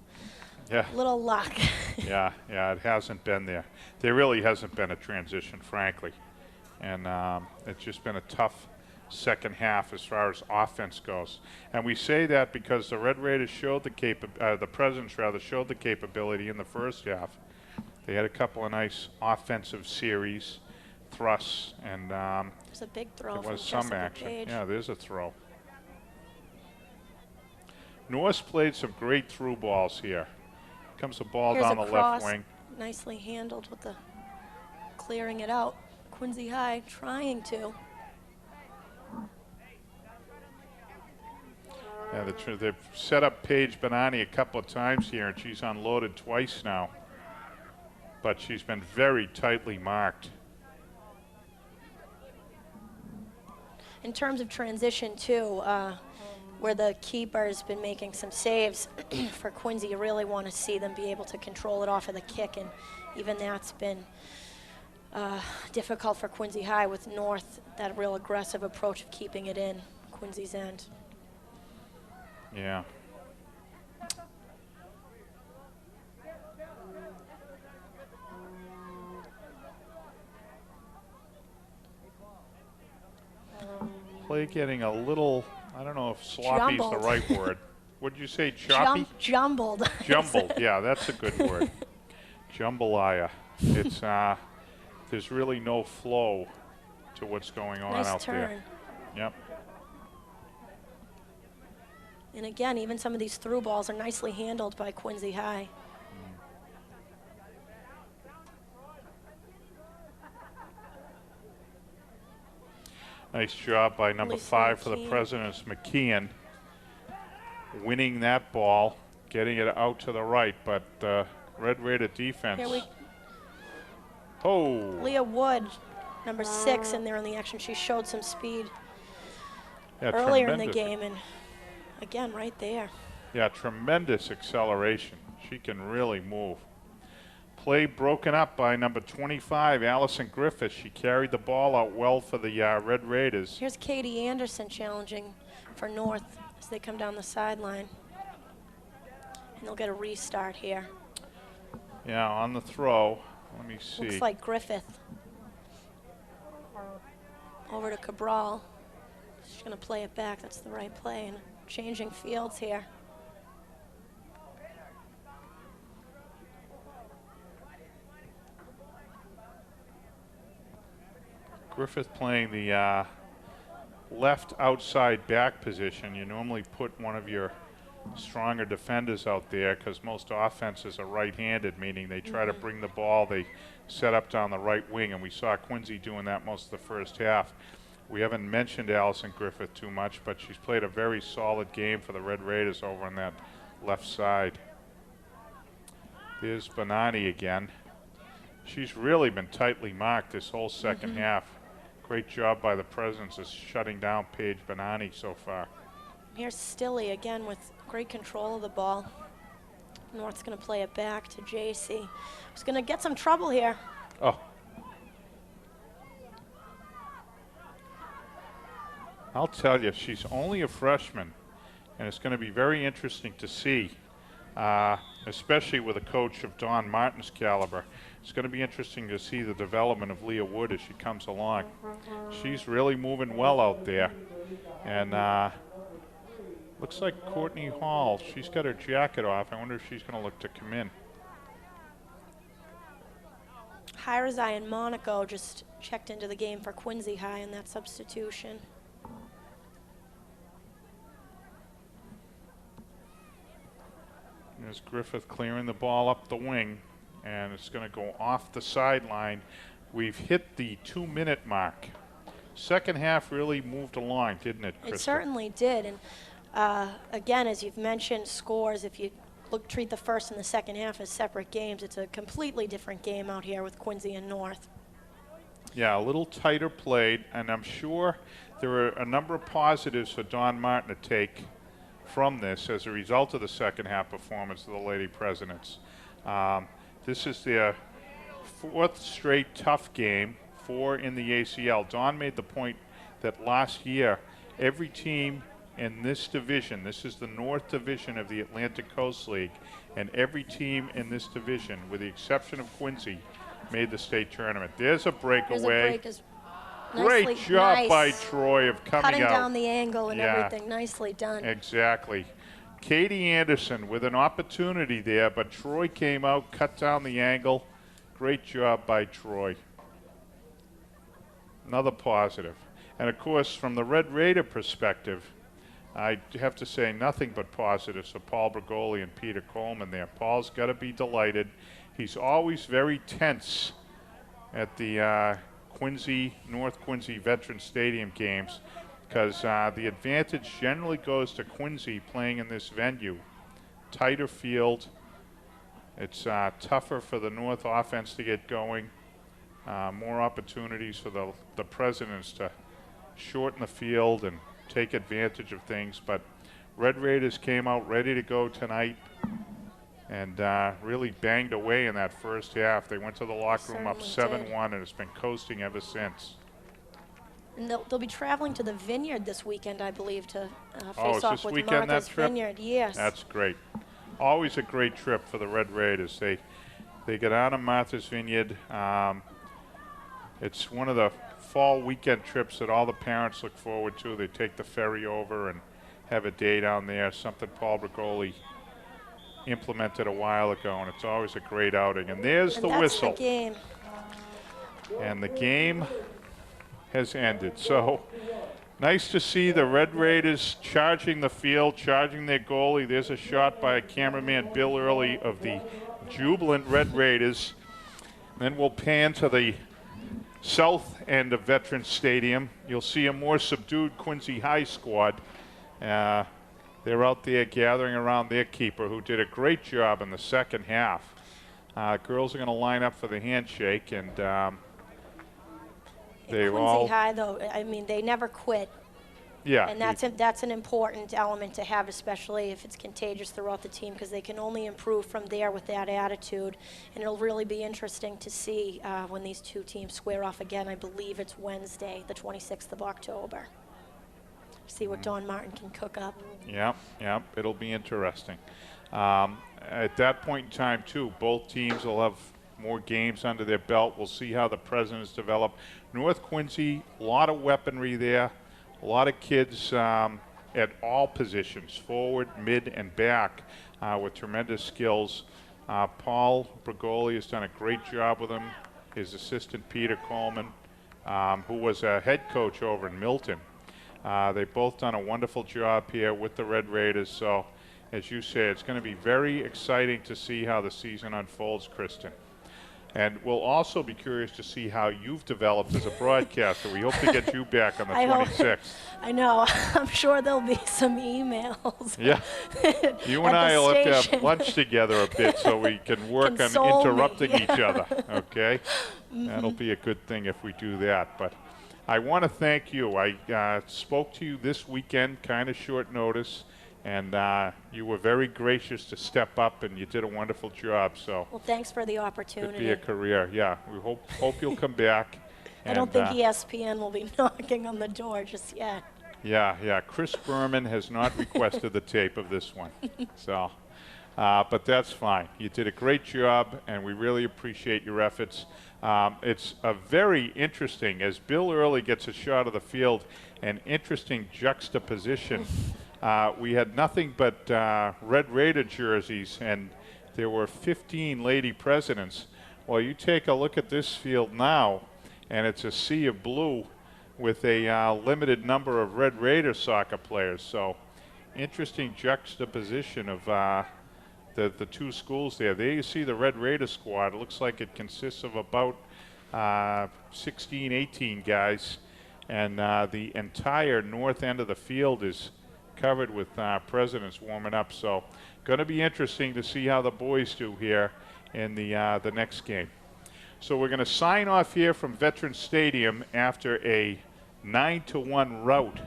luck. Yeah, it hasn't been there. There really hasn't been a transition, frankly. And it's just been a tough second half as far as offense goes. And we say that because the Red Raiders showed the Presidents showed the capability in the first half. They had a couple of nice offensive series, thrusts, and there's a big throw there was from some Jessica action. Page. Yeah, there's a throw. Norse played some great through balls here. Comes the ball Here's down a the cross, left wing. nicely handled with the clearing it out. Quincy High trying to. Yeah, they've set up Paige Benani a couple of times here, and she's unloaded twice now. But she's been very tightly marked. In terms of transition, too, where the keeper's been making some saves for Quincy, you really want to see them be able to control it off of the kick, and even that's been difficult for Quincy High with North, that real aggressive approach of keeping it in Quincy's end. Yeah. Play getting a little, I don't know if sloppy is the right word. What did you say, choppy? Jumbled. Jumbled, yeah, that's a good word. Jambalaya. It's, there's really no flow to what's going on Nice out turn. there. Yep. And again, even some of these through balls are nicely handled by Quincy High. Nice job by number Lisa 5 for the McKeon. Presidents, McKeon, winning that ball, getting it out to the right, but Red Raider defense. Leah Wood, number 6 in there in the action. She showed some speed Yeah, earlier in the tremendous. game and again, right there. Yeah, tremendous acceleration. She can really move. Play broken up by number 25, Allison Griffith. She carried the ball out well for the Red Raiders. Here's Katie Anderson challenging for North as they come down the sideline. And they'll get a restart here. Yeah, on the throw. Let me see. Looks like Griffith. Over to Cabral. She's going to play it back. That's the right play. And changing fields here. Griffith playing the left outside back position. You normally put one of your stronger defenders out there because most offenses are right-handed, meaning they try to bring the ball, they set up down the right wing, and we saw Quincy doing that most of the first half. We haven't mentioned Allison Griffith too much, but she's played a very solid game for the Red Raiders over on that left side. There's Bonani again. She's really been tightly marked this whole second half. Great job by the Presidents of shutting down Paige Bonani so far. Here's Stilley again with great control of the ball. North's going to play it back to JC. He's going to get some trouble here. Oh. I'll tell you, she's only a freshman, and it's going to be very interesting to see, especially with a coach of Don Martin's caliber. It's going to be interesting to see the development of Leah Wood as she comes along. She's really moving well out there. And looks like Courtney Hall, she's got her jacket off. I wonder if she's going to look to come in. Hirazai and Monaco just checked into the game for Quincy High in that substitution. There's Griffith clearing the ball up the wing, and it's going to go off the sideline. We've hit the 2-minute mark. Second half really moved along, didn't it, Krista? It certainly did. And again, as you've mentioned, scores, if you treat the first and the second half as separate games, it's a completely different game out here with Quincy and North. Yeah, a little tighter played, and I'm sure there are a number of positives for Don Martin to take from this as a result of the second half performance of the Lady Presidents. This is their fourth straight tough game, 4 in the ACL. Don made the point that last year, every team in this division, this is the North Division of the Atlantic Coast League, and every team in this division, with the exception of Quincy, made the state tournament. There's a breakaway. Great job by Troy of coming cutting out. Down the angle and everything. Nicely done. Exactly. Katie Anderson with an opportunity there, but Troy came out, cut down the angle. Great job by Troy. Another positive. And of course, from the Red Raider perspective, I have to say nothing but positives for Paul Brigoli and Peter Coleman there. Paul's got to be delighted. He's always very tense at the North Quincy Veterans Stadium games because the advantage generally goes to Quincy playing in this venue. Tighter field. It's tougher for the North offense to get going. More opportunities for the Presidents to shorten the field and take advantage of things. But Red Raiders came out ready to go tonight and really banged away in that first half. They went to the locker room up 7-1 and it's been coasting ever since. And they'll be traveling to the Vineyard this weekend, I believe, to Oh, face is off this with weekend Martha's that trip? Vineyard. Yes. That's great. Always a great trip for the Red Raiders. They get out of Martha's Vineyard. It's one of the fall weekend trips that all the parents look forward to. They take the ferry over and have a day down there, something Paul Brigoli implemented a while ago, and it's always a great outing. And there's the whistle. That's the game. And the game has ended. So nice to see the Red Raiders charging the field, charging their goalie. There's a shot by cameraman Bill Early of the jubilant Red Raiders. Then we'll pan to the south end of Veterans Stadium. You'll see a more subdued Quincy High squad. They're out there gathering around their keeper, who did a great job in the second half. Girls are going to line up for the handshake, and they Quincy all. High, though, I mean, they never quit. Yeah. And that's an important element to have, especially if it's contagious throughout the team, because they can only improve from there with that attitude. And it'll really be interesting to see when these two teams square off again. I believe it's Wednesday, the 26th of October. See what Don Martin can cook up. Yeah, it'll be interesting. At that point in time, too, both teams will have more games under their belt. We'll see how the Presidents develop. North Quincy, a lot of weaponry there. A lot of kids at all positions, forward, mid, and back, with tremendous skills. Paul Brigoli has done a great job with him. His assistant, Peter Coleman, who was a head coach over in Milton. They've both done a wonderful job here with the Red Raiders. So, as you say, it's going to be very exciting to see how the season unfolds, Kristen. And we'll also be curious to see how you've developed as a broadcaster. We hope to get you back on the 26th. I know. I'm sure there'll be some emails. Yeah. You and I will have to have lunch together a bit so we can work on interrupting each other. Okay? That'll be a good thing if we do that. But I want to thank you. I spoke to you this weekend, kind of short notice. And you were very gracious to step up, and you did a wonderful job. So, well, thanks for the opportunity. Could be a career. Yeah, we hope you'll come back. I don't think ESPN will be knocking on the door just yet. Yeah. Chris Berman has not requested the tape of this one. So, but that's fine. You did a great job, and we really appreciate your efforts. It's a very interesting, as Bill Early gets a shot of the field, an interesting juxtaposition. We had nothing but Red Raider jerseys, and there were 15 Lady Presidents. Well, you take a look at this field now, and it's a sea of blue with a limited number of Red Raider soccer players. So, interesting juxtaposition of the two schools there. There you see the Red Raider squad. It looks like it consists of about 16, 18 guys, and the entire north end of the field is covered with Presidents warming up. So going to be interesting to see how the boys do here in the next game. So we're going to sign off here from Veterans Stadium after a 9-1 rout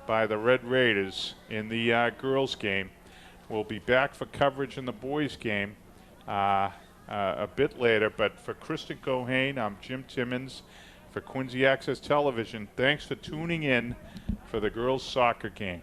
by the Red Raiders in the girls game. We'll be back for coverage in the boys game a bit later, but for Kristen Cohane, I'm Jim Timmons. For Quincy Access Television, thanks for tuning in for the girls soccer game.